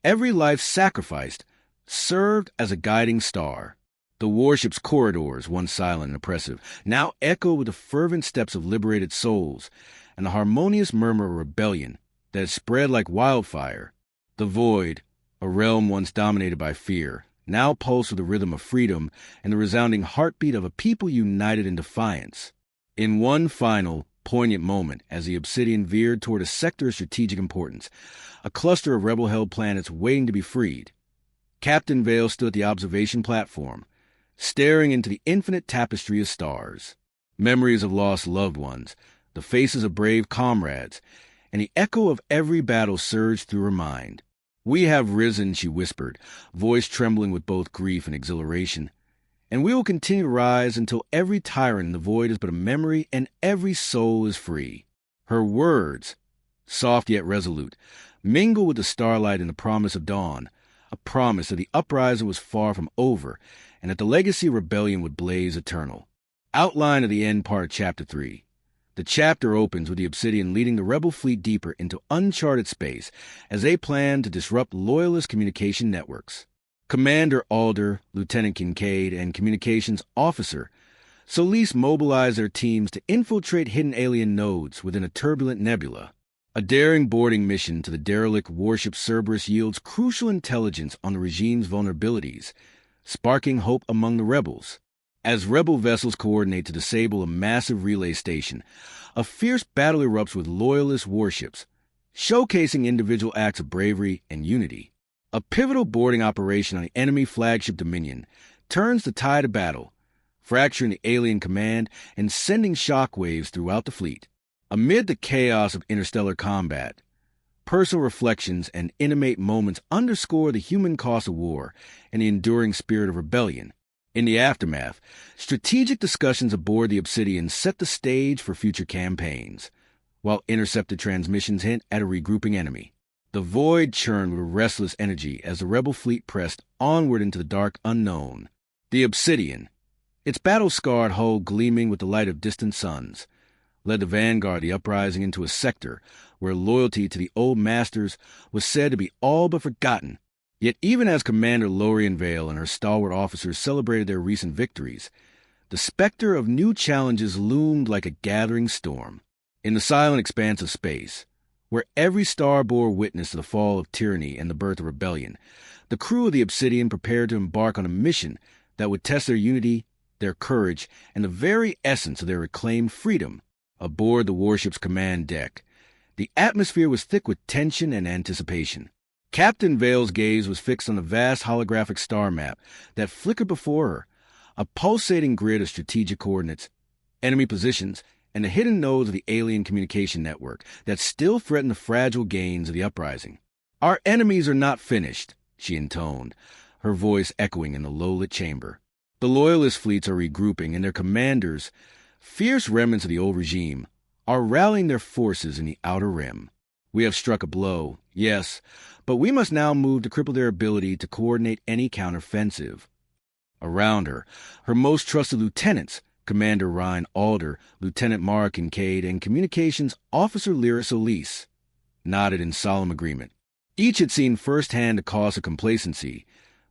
every life sacrificed, served as a guiding star. The warship's corridors, once silent and oppressive, now echoed with the fervent steps of liberated souls and the harmonious murmur of rebellion that had spread like wildfire. The void, a realm once dominated by fear, now pulsed with the rhythm of freedom and the resounding heartbeat of a people united in defiance. In one final, poignant moment, as the Obsidian veered toward a sector of strategic importance, a cluster of rebel-held planets waiting to be freed, Captain Vale stood at the observation platform, staring into the infinite tapestry of stars. Memories of lost loved ones, the faces of brave comrades, and the echo of every battle surged through her mind. "We have risen," she whispered, voice trembling with both grief and exhilaration. "And we will continue to rise until every tyrant in the void is but a memory and every soul is free." Her words, soft yet resolute, mingle with the starlight and the promise of dawn, a promise that the uprising was far from over and that the legacy of rebellion would blaze eternal. Outline of the end part of Chapter 3. The chapter opens with the Obsidian leading the rebel fleet deeper into uncharted space as they plan to disrupt Loyalist communication networks. Commander Alder, Lieutenant Kincaid, and Communications Officer Solis mobilize their teams to infiltrate hidden alien nodes within a turbulent nebula. A daring boarding mission to the derelict warship Cerberus yields crucial intelligence on the regime's vulnerabilities, sparking hope among the rebels. As rebel vessels coordinate to disable a massive relay station, a fierce battle erupts with Loyalist warships, showcasing individual acts of bravery and unity. A pivotal boarding operation on the enemy flagship Dominion turns the tide of battle, fracturing the alien command and sending shockwaves throughout the fleet. Amid the chaos of interstellar combat, personal reflections and intimate moments underscore the human cost of war and the enduring spirit of rebellion. In the aftermath, strategic discussions aboard the Obsidian set the stage for future campaigns, while intercepted transmissions hint at a regrouping enemy. The void churned with restless energy as the rebel fleet pressed onward into the dark unknown. The Obsidian, its battle-scarred hull gleaming with the light of distant suns, led the vanguard of the uprising into a sector where loyalty to the old masters was said to be all but forgotten. Yet even as Commander Lorien Vale and her stalwart officers celebrated their recent victories, the specter of new challenges loomed like a gathering storm. In the silent expanse of space, where every star bore witness to the fall of tyranny and the birth of rebellion, the crew of the Obsidian prepared to embark on a mission that would test their unity, their courage, and the very essence of their reclaimed freedom. Aboard the warship's command deck, the atmosphere was thick with tension and anticipation. Captain Vale's gaze was fixed on the vast holographic star map that flickered before her, a pulsating grid of strategic coordinates, enemy positions, and the hidden nodes of the alien communication network that still threatened the fragile gains of the uprising. "Our enemies are not finished," she intoned, her voice echoing in the low-lit chamber. "The Loyalist fleets are regrouping, and their commanders, fierce remnants of the old regime, are rallying their forces in the outer rim. We have struck a blow, yes, but we must now move to cripple their ability to coordinate any counteroffensive." Around her, her most trusted lieutenants, Commander Ryan Alder, Lieutenant Mara Kincaid, and Communications Officer Lyra Solis, nodded in solemn agreement. Each had seen firsthand the cost of complacency,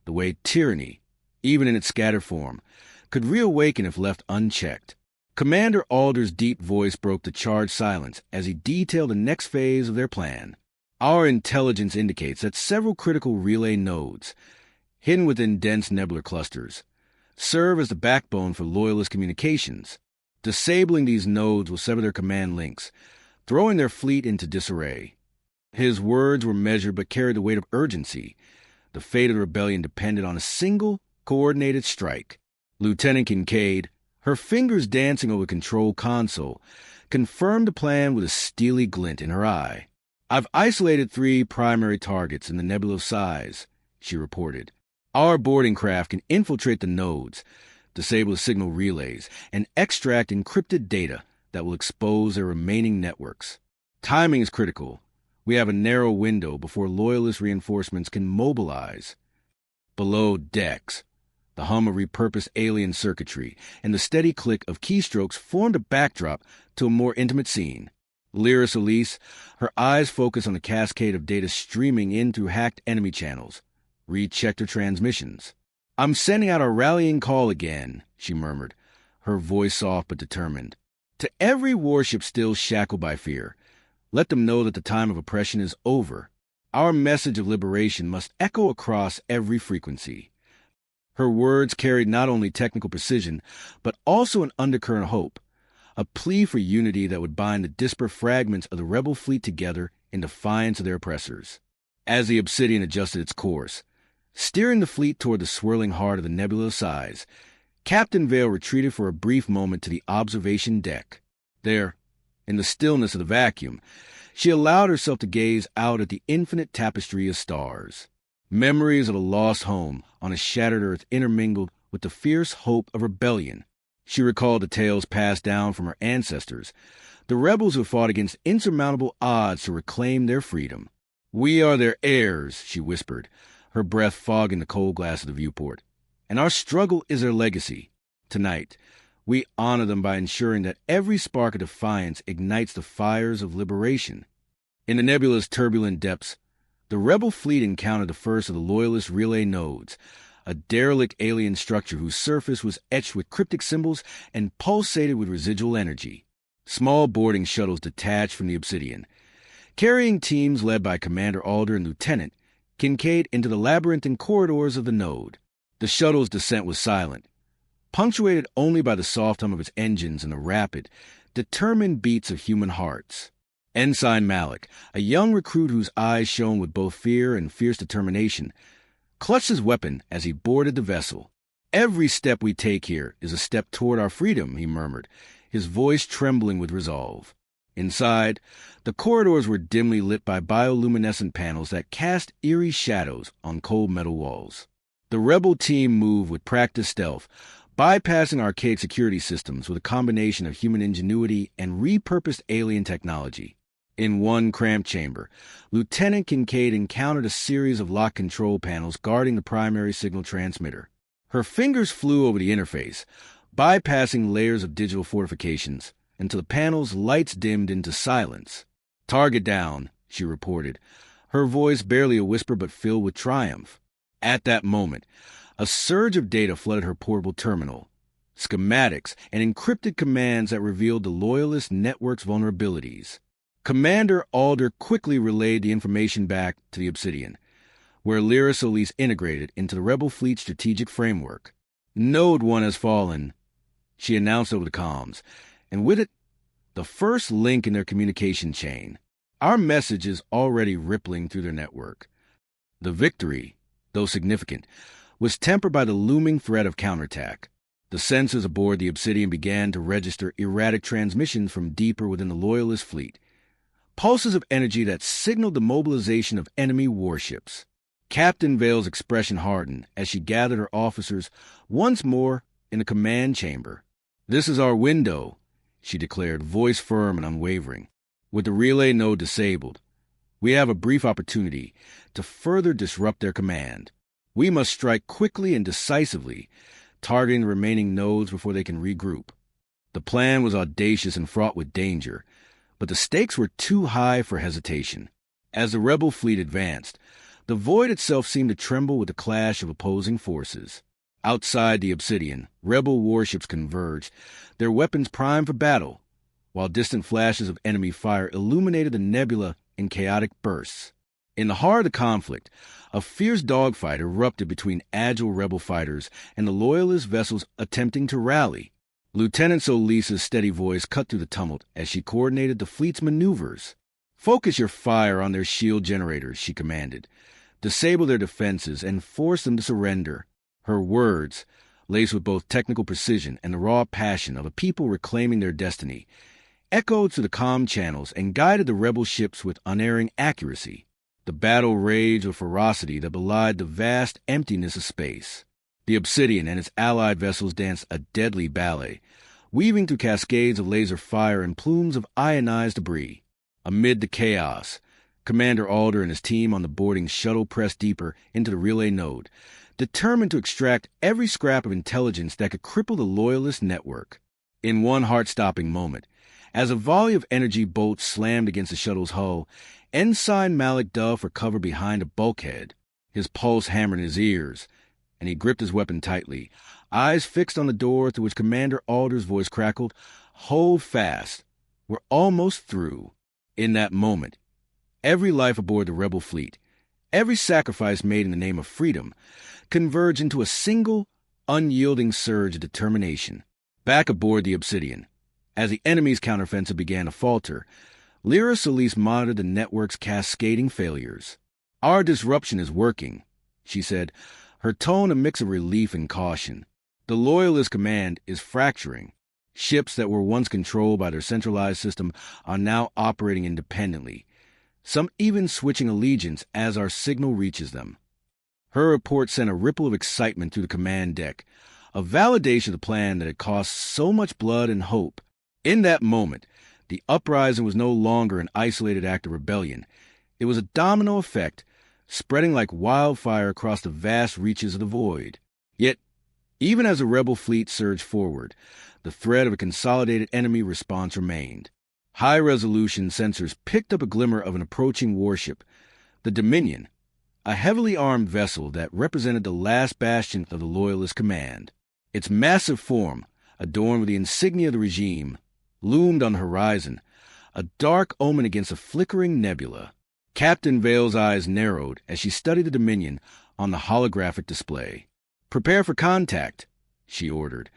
the way tyranny, even in its scattered form, could reawaken if left unchecked. Commander Alder's deep voice broke the charged silence as he detailed the next phase of their plan. "Our intelligence indicates that several critical relay nodes, hidden within dense nebular clusters, serve as the backbone for Loyalist communications. Disabling these nodes will sever their command links, throwing their fleet into disarray." His words were measured but carried the weight of urgency. The fate of the rebellion depended on a single, coordinated strike. Lieutenant Kincaid, her fingers dancing over the control console, confirmed the plan with a steely glint in her eye. "I've isolated 3 primary targets in the nebula of size," she reported. "Our boarding craft can infiltrate the nodes, disable the signal relays, and extract encrypted data that will expose their remaining networks. Timing is critical. We have a narrow window before Loyalist reinforcements can mobilize." Below decks, the hum of repurposed alien circuitry and the steady click of keystrokes formed a backdrop to a more intimate scene. Lyra Solis, her eyes focused on the cascade of data streaming in through hacked enemy channels, rechecked her transmissions. "I'm sending out a rallying call again," she murmured, her voice soft but determined. "To every warship still shackled by fear, let them know that the time of oppression is over. Our message of liberation must echo across every frequency." Her words carried not only technical precision, but also an undercurrent of hope, a plea for unity that would bind the disparate fragments of the rebel fleet together in defiance of their oppressors. As the Obsidian adjusted its course, Steering the fleet toward the swirling heart of the nebula's size, Captain Vale retreated for a brief moment to the observation deck. There, in the stillness of the vacuum, she allowed herself to gaze out at the infinite tapestry of stars. Memories of a lost home on a shattered Earth intermingled with the fierce hope of rebellion. She recalled the tales passed down from her ancestors, the rebels who fought against insurmountable odds to reclaim their freedom. "We are their heirs," she whispered, her breath fogging the cold glass of the viewport. "And our struggle is their legacy. Tonight, we honor them by ensuring that every spark of defiance ignites the fires of liberation." In the nebula's turbulent depths, the rebel fleet encountered the first of the Loyalist relay nodes, a derelict alien structure whose surface was etched with cryptic symbols and pulsated with residual energy. Small boarding shuttles detached from the Obsidian, carrying teams led by Commander Alder and Lieutenant Kincaid into the labyrinthine corridors of the node. The shuttle's descent was silent, punctuated only by the soft hum of its engines and the rapid, determined beats of human hearts. Ensign Malik, a young recruit whose eyes shone with both fear and fierce determination, clutched his weapon as he boarded the vessel. "Every step we take here is a step toward our freedom," he murmured, his voice trembling with resolve. Inside, the corridors were dimly lit by bioluminescent panels that cast eerie shadows on cold metal walls. The rebel team moved with practiced stealth, bypassing archaic security systems with a combination of human ingenuity and repurposed alien technology. In one cramped chamber, Lieutenant Kincaid encountered a series of lock control panels guarding the primary signal transmitter. Her fingers flew over the interface, bypassing layers of digital fortifications, until the panel's lights dimmed into silence. "Target down," she reported, her voice barely a whisper but filled with triumph. At that moment, a surge of data flooded her portable terminal, schematics and encrypted commands that revealed the Loyalist network's vulnerabilities. Commander Alder quickly relayed the information back to the Obsidian, where Lyra Solis integrated into the Rebel Fleet's strategic framework. "Node 1 has fallen," she announced over the comms, and with it, the first link in their communication chain. "Our message is already rippling through their network." The victory, though significant, was tempered by the looming threat of counterattack. The sensors aboard the Obsidian began to register erratic transmissions from deeper within the Loyalist fleet, pulses of energy that signaled the mobilization of enemy warships. Captain Vale's expression hardened as she gathered her officers once more in the command chamber. "This is our window," she declared, voice firm and unwavering. "With the relay node disabled, we have a brief opportunity to further disrupt their command. We must strike quickly and decisively, targeting the remaining nodes before they can regroup." The plan was audacious and fraught with danger, but the stakes were too high for hesitation. As the rebel fleet advanced, the void itself seemed to tremble with the clash of opposing forces. Outside the Obsidian, rebel warships converged, their weapons primed for battle, while distant flashes of enemy fire illuminated the nebula in chaotic bursts. In the heart of the conflict, a fierce dogfight erupted between agile rebel fighters and the Loyalist vessels attempting to rally. Lieutenant Solis's steady voice cut through the tumult as she coordinated the fleet's maneuvers. "Focus your fire on their shield generators," she commanded. "Disable their defenses and force them to surrender." Her words, laced with both technical precision and the raw passion of a people reclaiming their destiny, echoed through the comm channels and guided the rebel ships with unerring accuracy. The battle raged with ferocity that belied the vast emptiness of space. The Obsidian and its allied vessels danced a deadly ballet, weaving through cascades of laser fire and plumes of ionized debris. Amid the chaos, Commander Alder and his team on the boarding shuttle pressed deeper into the relay node, determined to extract every scrap of intelligence that could cripple the Loyalist network. In one heart-stopping moment, as a volley of energy bolts slammed against the shuttle's hull, Ensign Malik dove for cover behind a bulkhead. His pulse hammered in his ears, and he gripped his weapon tightly, eyes fixed on the door through which Commander Alder's voice crackled. "Hold fast. We're almost through." In that moment, every life aboard the rebel fleet, every sacrifice made in the name of freedom, converged into a single, unyielding surge of determination. Back aboard the Obsidian, as the enemy's counteroffensive began to falter, Lyra Solis monitored the network's cascading failures. "Our disruption is working," she said, her tone a mix of relief and caution. The Loyalist command is fracturing. Ships that were once controlled by their centralized system are now operating independently, some even switching allegiance as our signal reaches them. Her report sent a ripple of excitement through the command deck, a validation of the plan that had cost so much blood and hope. In that moment, the uprising was no longer an isolated act of rebellion. It was a domino effect, spreading like wildfire across the vast reaches of the void. Yet, even as the rebel fleet surged forward, the threat of a consolidated enemy response remained. High-resolution sensors picked up a glimmer of an approaching warship, the Dominion, a heavily armed vessel that represented the last bastion of the Loyalist command. Its massive form, adorned with the insignia of the regime, loomed on the horizon, a dark omen against a flickering nebula. Captain Vale's eyes narrowed as she studied the Dominion on the holographic display. "Prepare for contact," she ordered,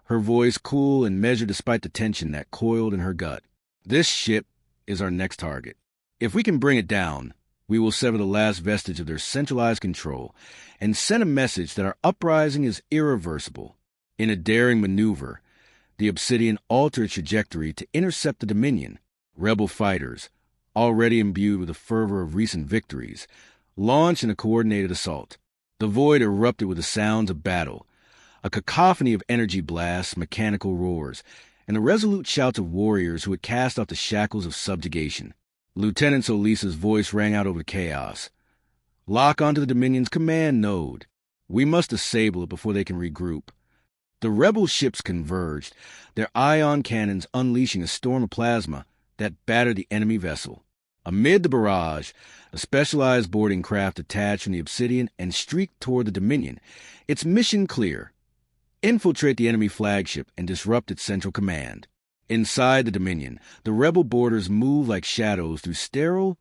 her voice cool and measured despite the tension that coiled in her gut. "This ship is our next target. If we can bring it down, we will sever the last vestige of their centralized control and send a message that our uprising is irreversible." In a daring maneuver, the Obsidian altered its trajectory to intercept the Dominion. Rebel fighters, already imbued with the fervor of recent victories, launched in a coordinated assault. The void erupted with the sounds of battle, a cacophony of energy blasts, mechanical roars, and the resolute shouts of warriors who had cast off the shackles of subjugation. Lieutenant Solis's voice rang out over the chaos. "Lock onto the Dominion's command node. We must disable it before they can regroup." The rebel ships converged, their ion cannons unleashing a storm of plasma that battered the enemy vessel. Amid the barrage, a specialized boarding craft detached from the Obsidian and streaked toward the Dominion, its mission clear: infiltrate the enemy flagship and disrupt its central command. Inside the Dominion, the rebel boarders moved like shadows through sterile,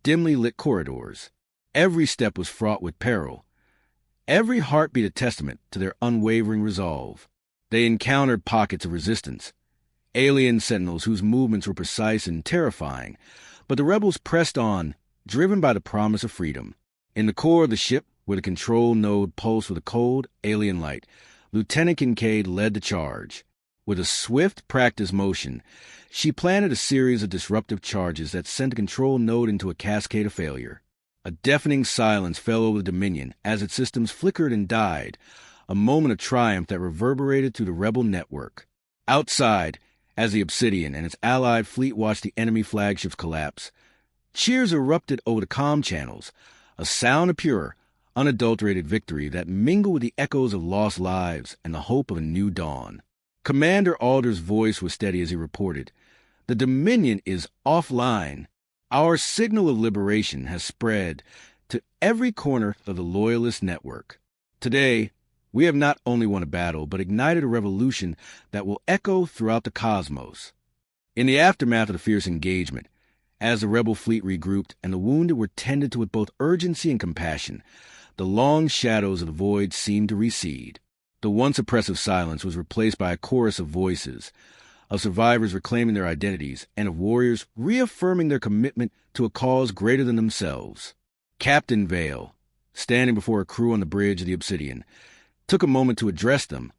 dimly lit corridors. Every step was fraught with peril, every heartbeat a testament to their unwavering resolve. They encountered pockets of resistance, alien sentinels whose movements were precise and terrifying, but the rebels pressed on, driven by the promise of freedom. In the core of the ship, where the control node pulsed with a cold, alien light, Lieutenant Kincaid led the charge. With a swift, practiced motion, she planted a series of disruptive charges that sent the control node into a cascade of failure. A deafening silence fell over the Dominion as its systems flickered and died, a moment of triumph that reverberated through the rebel network. Outside, as the Obsidian and its allied fleet watched the enemy flagships collapse, cheers erupted over the comm channels, a sound of pure, unadulterated victory that mingled with the echoes of lost lives and the hope of a new dawn. Commander Alder's voice was steady as he reported, "The Dominion is offline. Our signal of liberation has spread to every corner of the Loyalist network. Today, we have not only won a battle, but ignited a revolution that will echo throughout the cosmos." In the aftermath of the fierce engagement, as the rebel fleet regrouped and the wounded were tended to with both urgency and compassion, the long shadows of the void seemed to recede. The once oppressive silence was replaced by a chorus of voices, of survivors reclaiming their identities, and of warriors reaffirming their commitment to a cause greater than themselves. Captain Vale, standing before a crew on the bridge of the Obsidian, took a moment to address them,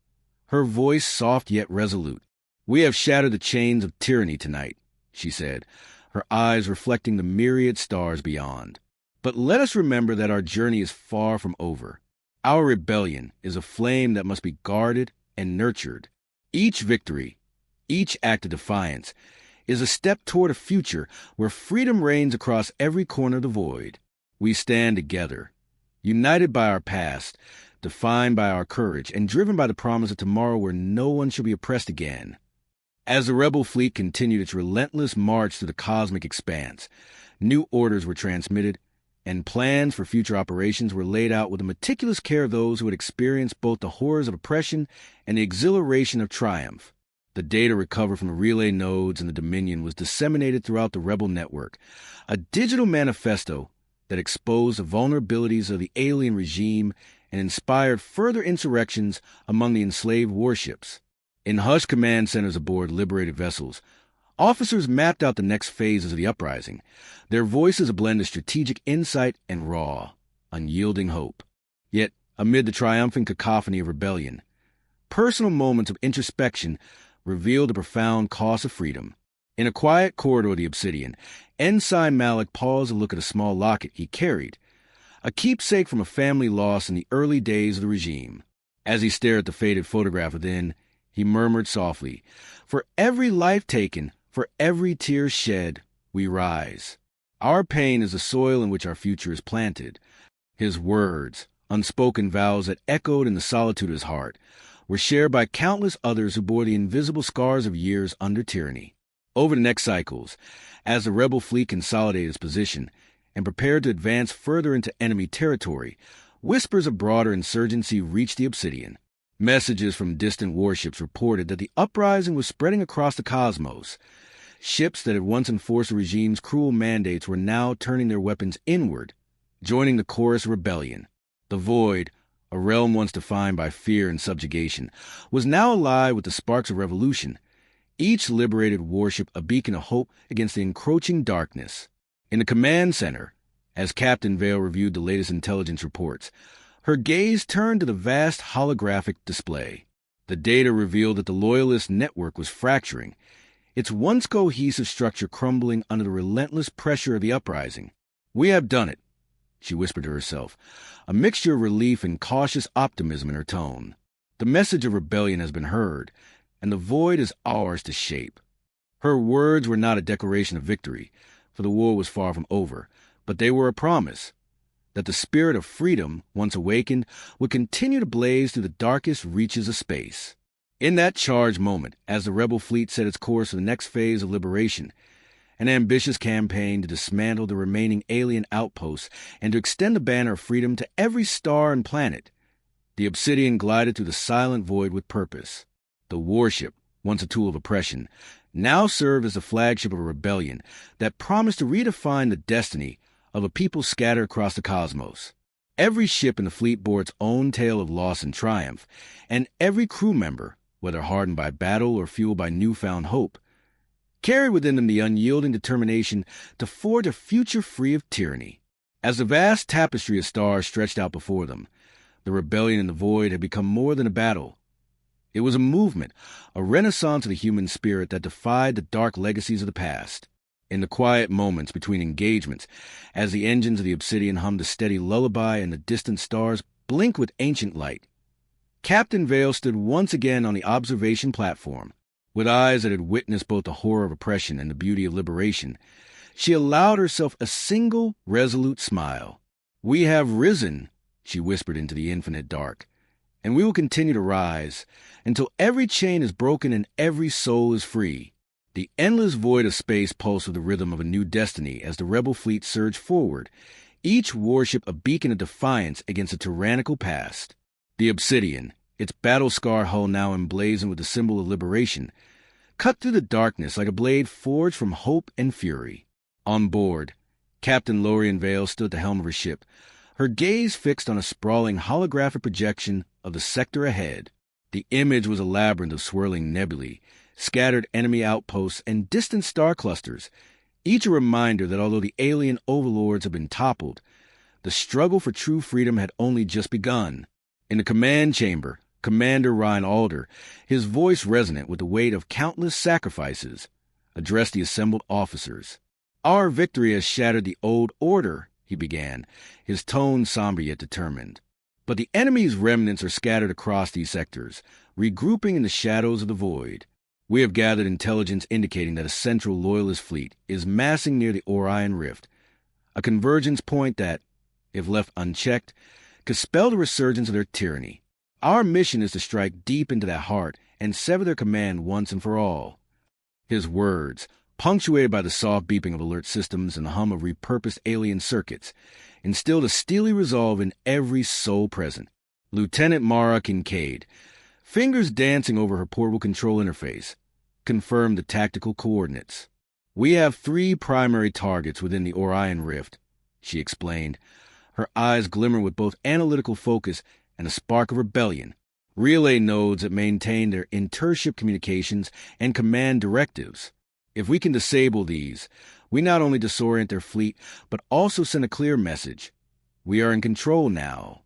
her voice soft yet resolute. "We have shattered the chains of tyranny tonight," she said, her eyes reflecting the myriad stars beyond. "But let us remember that our journey is far from over. Our rebellion is a flame that must be guarded and nurtured. Each victory, each act of defiance, is a step toward a future where freedom reigns across every corner of the void. We stand together, united by our past, defined by our courage, and driven by the promise of tomorrow where no one shall be oppressed again." As the rebel fleet continued its relentless march through the cosmic expanse, new orders were transmitted, and plans for future operations were laid out with the meticulous care of those who had experienced both the horrors of oppression and the exhilaration of triumph. The data recovered from the relay nodes in the Dominion was disseminated throughout the rebel network, a digital manifesto that exposed the vulnerabilities of the alien regime and inspired further insurrections among the enslaved warships. In hushed command centers aboard liberated vessels, officers mapped out the next phases of the uprising, their voices a blend of strategic insight and raw, unyielding hope. Yet, amid the triumphant cacophony of rebellion, personal moments of introspection revealed the profound cost of freedom. In a quiet corridor of the Obsidian, Ensign Malik paused to look at a small locket he carried, a keepsake from a family lost in the early days of the regime. As he stared at the faded photograph within, he murmured softly, "For every life taken, for every tear shed, we rise. Our pain is the soil in which our future is planted." His words, unspoken vows that echoed in the solitude of his heart, were shared by countless others who bore the invisible scars of years under tyranny. Over the next cycles, as the rebel fleet consolidated its position and prepared to advance further into enemy territory, whispers of broader insurgency reached the Obsidian. Messages from distant warships reported that the uprising was spreading across the cosmos. Ships that had once enforced the regime's cruel mandates were now turning their weapons inward, joining the chorus of rebellion. The void, a realm once defined by fear and subjugation, was now alive with the sparks of revolution, each liberated warship a beacon of hope against the encroaching darkness. In the command center, as Captain Vale reviewed the latest intelligence reports, her gaze turned to the vast holographic display. The data revealed that the Loyalist network was fracturing, its once cohesive structure crumbling under the relentless pressure of the uprising. "We have done it," she whispered to herself, a mixture of relief and cautious optimism in her tone. "The message of rebellion has been heard, and the void is ours to shape." Her words were not a declaration of victory, for the war was far from over, but they were a promise that the spirit of freedom, once awakened, would continue to blaze through the darkest reaches of space. In that charged moment, as the rebel fleet set its course for the next phase of liberation, an ambitious campaign to dismantle the remaining alien outposts and to extend the banner of freedom to every star and planet, the Obsidian glided through the silent void with purpose. The warship, once a tool of oppression, now served as the flagship of a rebellion that promised to redefine the destiny of a people scattered across the cosmos. Every ship in the fleet bore its own tale of loss and triumph, and every crew member, whether hardened by battle or fueled by newfound hope, carried within them the unyielding determination to forge a future free of tyranny. As the vast tapestry of stars stretched out before them, the rebellion in the void had become more than a battle. It was a movement, a renaissance of the human spirit that defied the dark legacies of the past. In the quiet moments between engagements, as the engines of the Obsidian hummed a steady lullaby and the distant stars blinked with ancient light, Captain Vale stood once again on the observation platform. With eyes that had witnessed both the horror of oppression and the beauty of liberation, she allowed herself a single, resolute smile. "We have risen," she whispered into the infinite dark, "and we will continue to rise until every chain is broken and every soul is free." The endless void of space pulsed with the rhythm of a new destiny as the rebel fleet surged forward, each warship a beacon of defiance against a tyrannical past. The Obsidian, its battle-scarred hull now emblazoned with the symbol of liberation, cut through the darkness like a blade forged from hope and fury. On board, Captain Lorian Vale stood at the helm of her ship, her gaze fixed on a sprawling holographic projection of the sector ahead. The image was a labyrinth of swirling nebulae, scattered enemy outposts, and distant star clusters, each a reminder that although the alien overlords had been toppled, the struggle for true freedom had only just begun. In the command chamber, Commander Ryan Alder, his voice resonant with the weight of countless sacrifices, addressed the assembled officers. "Our victory has shattered the old order," he began, his tone somber yet determined. "But the enemy's remnants are scattered across these sectors, regrouping in the shadows of the void. We have gathered intelligence indicating that a central Loyalist fleet is massing near the Orion Rift, a convergence point that, if left unchecked, could spell the resurgence of their tyranny. Our mission is to strike deep into that heart and sever their command once and for all." His words, punctuated by the soft beeping of alert systems and the hum of repurposed alien circuits, instilled a steely resolve in every soul present. Lieutenant Mara Kincaid, fingers dancing over her portable control interface, confirmed the tactical coordinates. "We have 3 primary targets within the Orion Rift," she explained, her eyes glimmering with both analytical focus and a spark of rebellion. "Relay nodes that maintain their intership communications and command directives. If we can disable these, we not only disorient their fleet, but also send a clear message. We are in control now."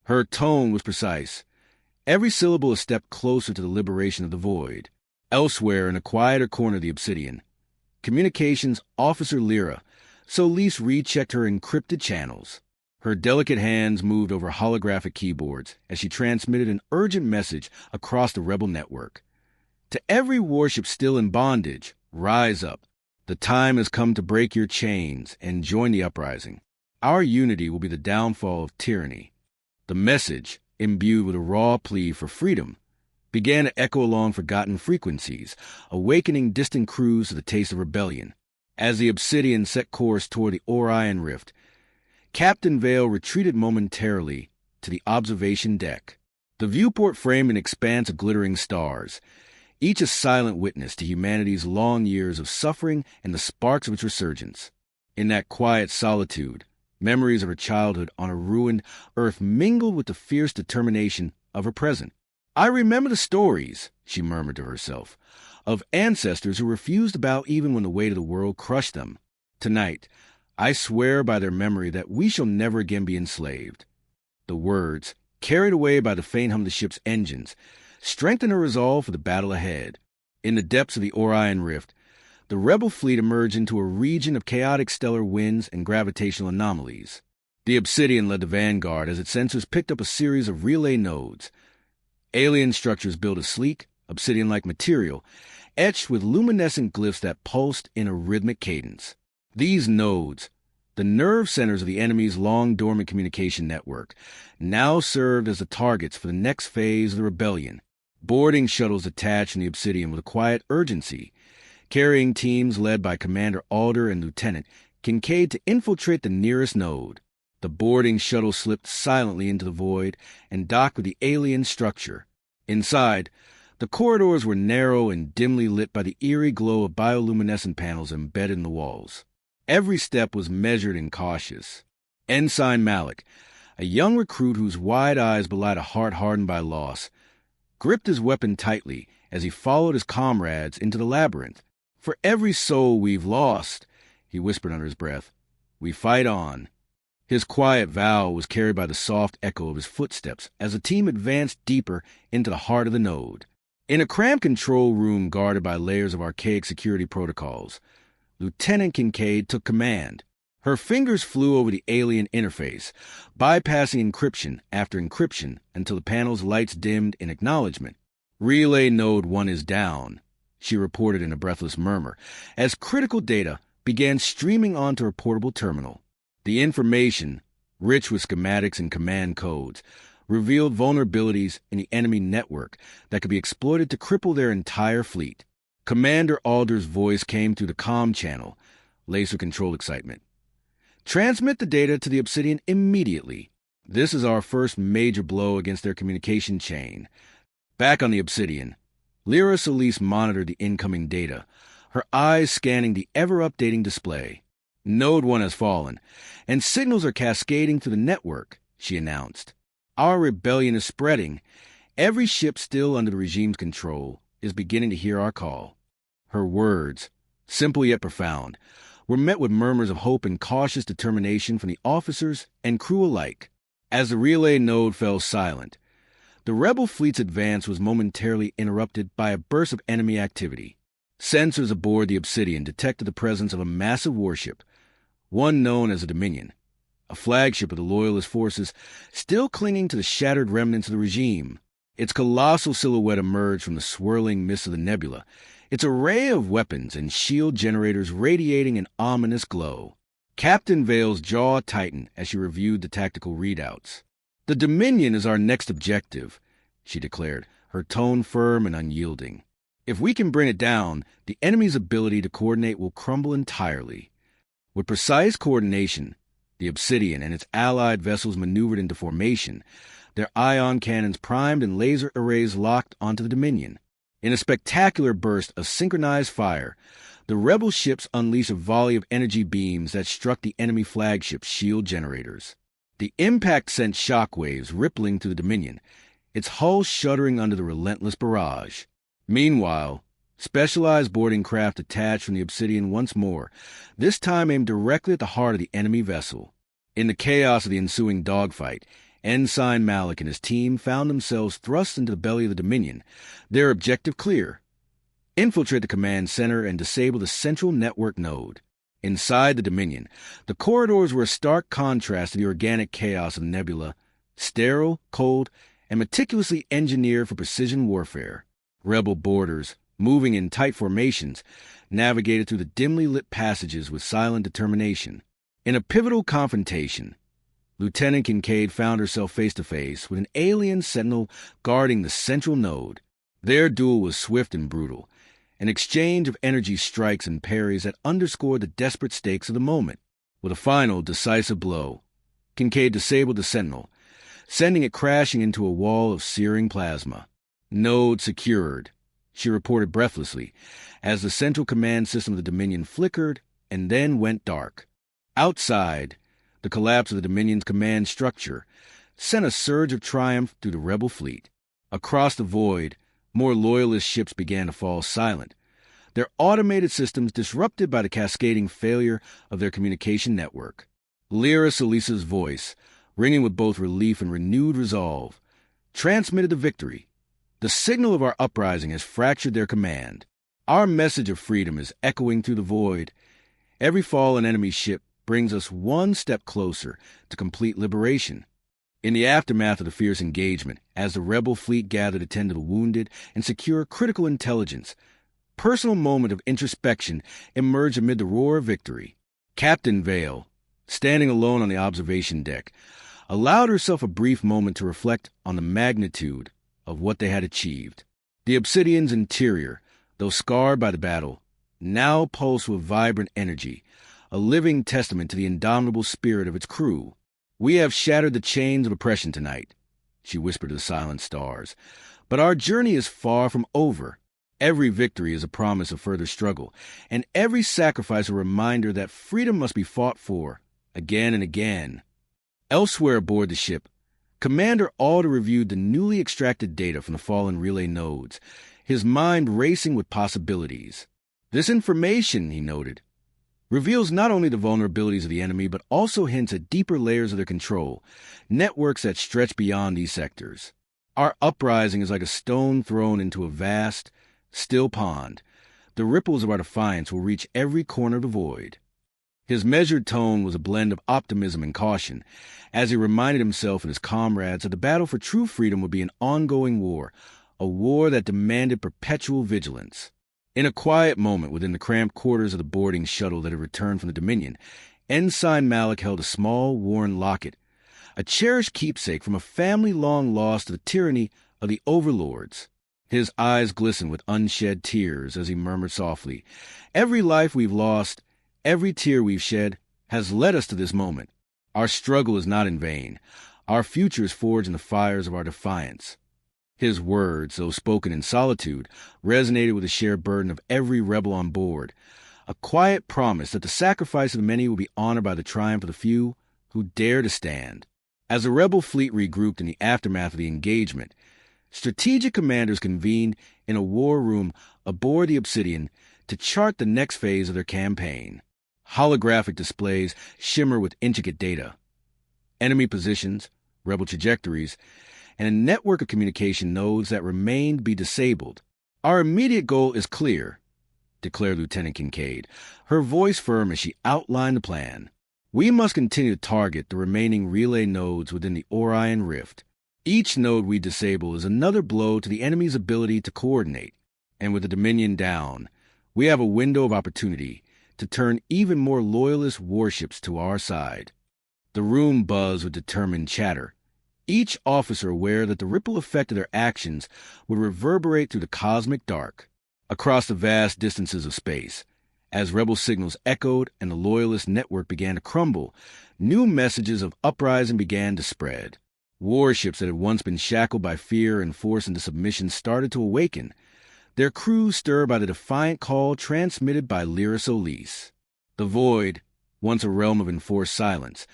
Her tone was precise, every syllable a step closer to the liberation of the void. Elsewhere, in a quieter corner of the Obsidian, Communications Officer Lyra Solis rechecked her encrypted channels. Her delicate hands moved over holographic keyboards as she transmitted an urgent message across the rebel network. To every warship still in bondage, rise up. The time has come to break your chains and join the uprising. Our unity will be the downfall of tyranny. The message, imbued with a raw plea for freedom, began to echo along forgotten frequencies, awakening distant crews to the taste of rebellion. As the Obsidian set course toward the Orion Rift, Captain Vale retreated momentarily to the observation deck. The viewport framed an expanse of glittering stars, each a silent witness to humanity's long years of suffering and the sparks of its resurgence. In that quiet solitude, memories of her childhood on a ruined Earth mingled with the fierce determination of her present. I remember the stories, she murmured to herself, of ancestors who refused to bow even when the weight of the world crushed them. Tonight, I swear by their memory that we shall never again be enslaved. The words, carried away by the faint hum of the ship's engines, strengthened her resolve for the battle ahead. In the depths of the Orion Rift, the rebel fleet emerged into a region of chaotic stellar winds and gravitational anomalies. The Obsidian led the vanguard as its sensors picked up a series of relay nodes. Alien structures built of sleek, obsidian-like material, etched with luminescent glyphs that pulsed in a rhythmic cadence. These nodes, the nerve centers of the enemy's long-dormant communication network, now served as the targets for the next phase of the rebellion. Boarding shuttles attached from the Obsidian with a quiet urgency, carrying teams led by Commander Alder and Lieutenant Kincaid to infiltrate the nearest node. The boarding shuttle slipped silently into the void and docked with the alien structure. Inside, the corridors were narrow and dimly lit by the eerie glow of bioluminescent panels embedded in the walls. Every step was measured and cautious. Ensign Malik, a young recruit whose wide eyes belied a heart hardened by loss, gripped his weapon tightly as he followed his comrades into the labyrinth. "For every soul we've lost," he whispered under his breath, "we fight on." His quiet vow was carried by the soft echo of his footsteps as the team advanced deeper into the heart of the node. In a cramped control room guarded by layers of archaic security protocols, Lieutenant Kincaid took command. Her fingers flew over the alien interface, bypassing encryption after encryption until the panel's lights dimmed in acknowledgement. "Relay Node 1 is down," she reported in a breathless murmur, as critical data began streaming onto her portable terminal. The information, rich with schematics and command codes, revealed vulnerabilities in the enemy network that could be exploited to cripple their entire fleet. Commander Alder's voice came through the comm channel, laced with control excitement. "Transmit the data to the Obsidian immediately. This is our first major blow against their communication chain." Back on the Obsidian, Lyra Solis monitored the incoming data, her eyes scanning the ever-updating display. "Node 1 has fallen, and signals are cascading through the network," she announced. "Our rebellion is spreading. Every ship still under the regime's control is beginning to hear our call." Her words, simple yet profound, were met with murmurs of hope and cautious determination from the officers and crew alike. As the relay node fell silent, the rebel fleet's advance was momentarily interrupted by a burst of enemy activity. Sensors aboard the Obsidian detected the presence of a massive warship, one known as the Dominion, a flagship of the Loyalist forces still clinging to the shattered remnants of the regime. Its colossal silhouette emerged from the swirling mist of the nebula, its array of weapons and shield generators radiating an ominous glow. Captain Vale's jaw tightened as she reviewed the tactical readouts. "The Dominion is our next objective," she declared, her tone firm and unyielding. "If we can bring it down, the enemy's ability to coordinate will crumble entirely." With precise coordination, the Obsidian and its allied vessels maneuvered into formation, their ion cannons primed and laser arrays locked onto the Dominion. In a spectacular burst of synchronized fire, the rebel ships unleashed a volley of energy beams that struck the enemy flagship's shield generators. The impact sent shockwaves rippling through the Dominion, its hull shuddering under the relentless barrage. Meanwhile, specialized boarding craft detached from the Obsidian once more, this time aimed directly at the heart of the enemy vessel. In the chaos of the ensuing dogfight, Ensign Malik and his team found themselves thrust into the belly of the Dominion, their objective clear: infiltrate the command center and disable the central network node. Inside the Dominion, the corridors were a stark contrast to the organic chaos of the nebula, sterile, cold, and meticulously engineered for precision warfare. Rebel boarders, moving in tight formations, navigated through the dimly lit passages with silent determination. In a pivotal confrontation, Lieutenant Kincaid found herself face-to-face with an alien sentinel guarding the central node. Their duel was swift and brutal, an exchange of energy strikes and parries that underscored the desperate stakes of the moment. With a final, decisive blow, Kincaid disabled the sentinel, sending it crashing into a wall of searing plasma. "Node secured," she reported breathlessly, as the central command system of the Dominion flickered and then went dark. Outside, the collapse of the Dominion's command structure sent a surge of triumph through the rebel fleet. Across the void, more loyalist ships began to fall silent, their automated systems disrupted by the cascading failure of their communication network. Lyra Solis's voice, ringing with both relief and renewed resolve, transmitted the victory. "The signal of our uprising has fractured their command. Our message of freedom is echoing through the void. Every fallen enemy ship brings us one step closer to complete liberation." In the aftermath of the fierce engagement, as the rebel fleet gathered to tend to the wounded and secure critical intelligence, a personal moment of introspection emerged amid the roar of victory. Captain Vale, standing alone on the observation deck, allowed herself a brief moment to reflect on the magnitude of what they had achieved. The Obsidian's interior, though scarred by the battle, now pulsed with vibrant energy, a living testament to the indomitable spirit of its crew. "We have shattered the chains of oppression tonight," she whispered to the silent stars. "But our journey is far from over. Every victory is a promise of further struggle, and every sacrifice a reminder that freedom must be fought for, again and again." Elsewhere aboard the ship, Commander Alder reviewed the newly extracted data from the fallen relay nodes, his mind racing with possibilities. "This information," he noted, "reveals not only the vulnerabilities of the enemy, but also hints at deeper layers of their control, networks that stretch beyond these sectors. Our uprising is like a stone thrown into a vast, still pond. The ripples of our defiance will reach every corner of the void." His measured tone was a blend of optimism and caution, as he reminded himself and his comrades that the battle for true freedom would be an ongoing war, a war that demanded perpetual vigilance. In a quiet moment within the cramped quarters of the boarding shuttle that had returned from the Dominion, Ensign Malik held a small, worn locket, a cherished keepsake from a family long lost to the tyranny of the overlords. His eyes glistened with unshed tears as he murmured softly, "Every life we've lost, every tear we've shed, has led us to this moment. Our struggle is not in vain. Our future is forged in the fires of our defiance." His words, though spoken in solitude, resonated with the shared burden of every rebel on board, a quiet promise that the sacrifice of the many will be honored by the triumph of the few who dare to stand. As the rebel fleet regrouped in the aftermath of the engagement, strategic commanders convened in a war room aboard the Obsidian to chart the next phase of their campaign. Holographic displays shimmer with intricate data, enemy positions, rebel trajectories, and a network of communication nodes that remain to be disabled. "Our immediate goal is clear," declared Lieutenant Kincaid, her voice firm as she outlined the plan. "We must continue to target the remaining relay nodes within the Orion Rift. Each node we disable is another blow to the enemy's ability to coordinate, and with the Dominion down, we have a window of opportunity to turn even more loyalist warships to our side." The room buzzed with determined chatter, each officer aware that the ripple effect of their actions would reverberate through the cosmic dark. Across the vast distances of space, as rebel signals echoed and the loyalist network began to crumble, new messages of uprising began to spread. Warships that had once been shackled by fear and forced into submission started to awaken, their crews stirred by the defiant call transmitted by Lyra Solis. The void, once a realm of enforced silence,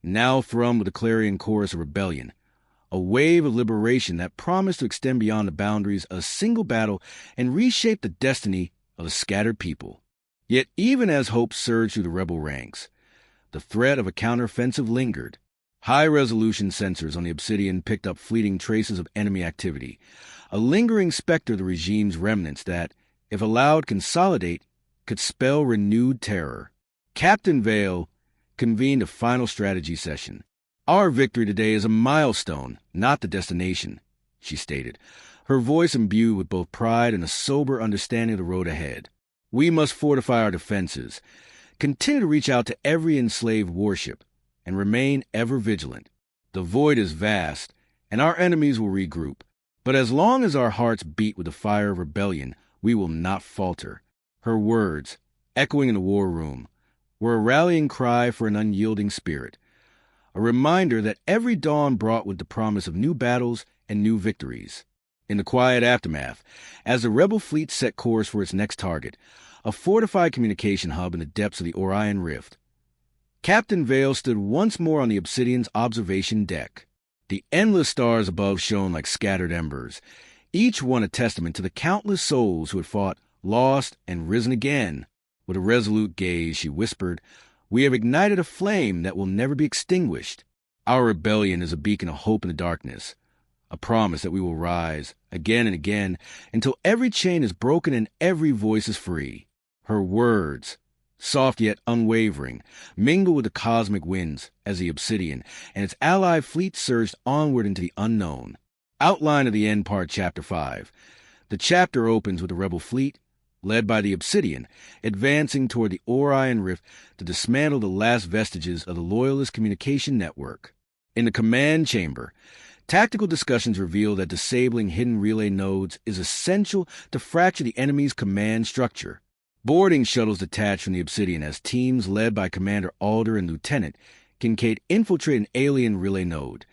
now thrummed with a clarion chorus of rebellion, a wave of liberation that promised to extend beyond the boundaries of a single battle and reshape the destiny of a scattered people. Yet even as hope surged through the rebel ranks, the threat of a counteroffensive lingered. High-resolution sensors on the Obsidian picked up fleeting traces of enemy activity, a lingering specter of the regime's remnants that, if allowed consolidate, could spell renewed terror. Captain Vale convened a final strategy session. "Our victory today is a milestone, not the destination," she stated, her voice imbued with both pride and a sober understanding of the road ahead. "We must fortify our defenses, continue to reach out to every enslaved warship, and remain ever vigilant. The void is vast, and our enemies will regroup. But as long as our hearts beat with the fire of rebellion, we will not falter." Her words, echoing in the war room, were a rallying cry for an unyielding spirit, a reminder that every dawn brought with the promise of new battles and new victories. In the quiet aftermath, as the rebel fleet set course for its next target, a fortified communication hub in the depths of the Orion Rift, Captain Vale stood once more on the Obsidian's observation deck. The endless stars above shone like scattered embers, each one a testament to the countless souls who had fought, lost, and risen again. With a resolute gaze, she whispered, "We have ignited a flame that will never be extinguished. Our rebellion is a beacon of hope in the darkness, a promise that we will rise, again and again, until every chain is broken and every voice is free." Her words, soft yet unwavering, mingled with the cosmic winds as the Obsidian and its allied fleet surged onward into the unknown. Outline of the end part, Chapter 5. The chapter opens with the rebel fleet, led by the Obsidian, advancing toward the Orion Rift to dismantle the last vestiges of the Loyalist communication network. In the command chamber, tactical discussions reveal that disabling hidden relay nodes is essential to fracture the enemy's command structure. Boarding shuttles detach from the Obsidian as teams led by Commander Alder and Lieutenant Kincaid infiltrate an alien relay node,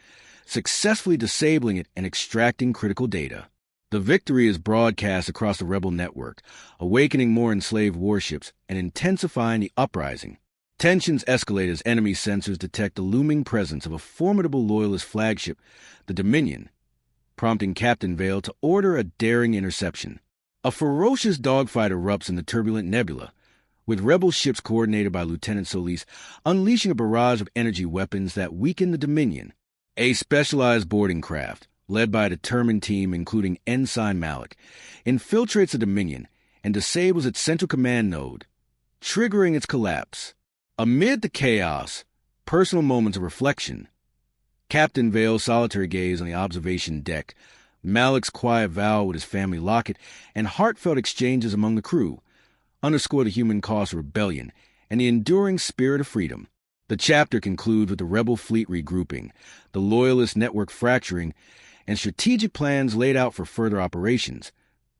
successfully disabling it and extracting critical data. The victory is broadcast across the rebel network, awakening more enslaved warships and intensifying the uprising. Tensions escalate as enemy sensors detect the looming presence of a formidable Loyalist flagship, the Dominion, prompting Captain Vale to order a daring interception. A ferocious dogfight erupts in the turbulent nebula, with rebel ships coordinated by Lieutenant Solis unleashing a barrage of energy weapons that weaken the Dominion. A specialized boarding craft, led by a determined team including Ensign Malik, infiltrates the Dominion and disables its central command node, triggering its collapse. Amid the chaos, personal moments of reflection. Captain Vale's solitary gaze on the observation deck, Malik's quiet vow with his family locket, and heartfelt exchanges among the crew underscore the human cost of rebellion and the enduring spirit of freedom. The chapter concludes with the rebel fleet regrouping, the Loyalist network fracturing, and strategic plans laid out for further operations,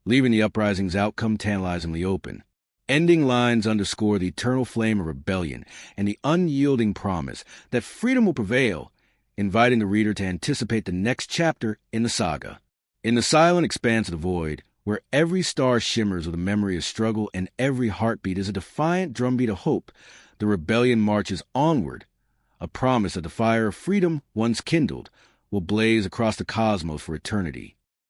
leaving the uprising's outcome tantalizingly open. Ending lines underscore the eternal flame of rebellion and the unyielding promise that freedom will prevail, inviting the reader to anticipate the next chapter in the saga. In the silent expanse of the void, where every star shimmers with a memory of struggle and every heartbeat is a defiant drumbeat of hope, the rebellion marches onward, a promise that the fire of freedom, once kindled, will blaze across the cosmos for eternity.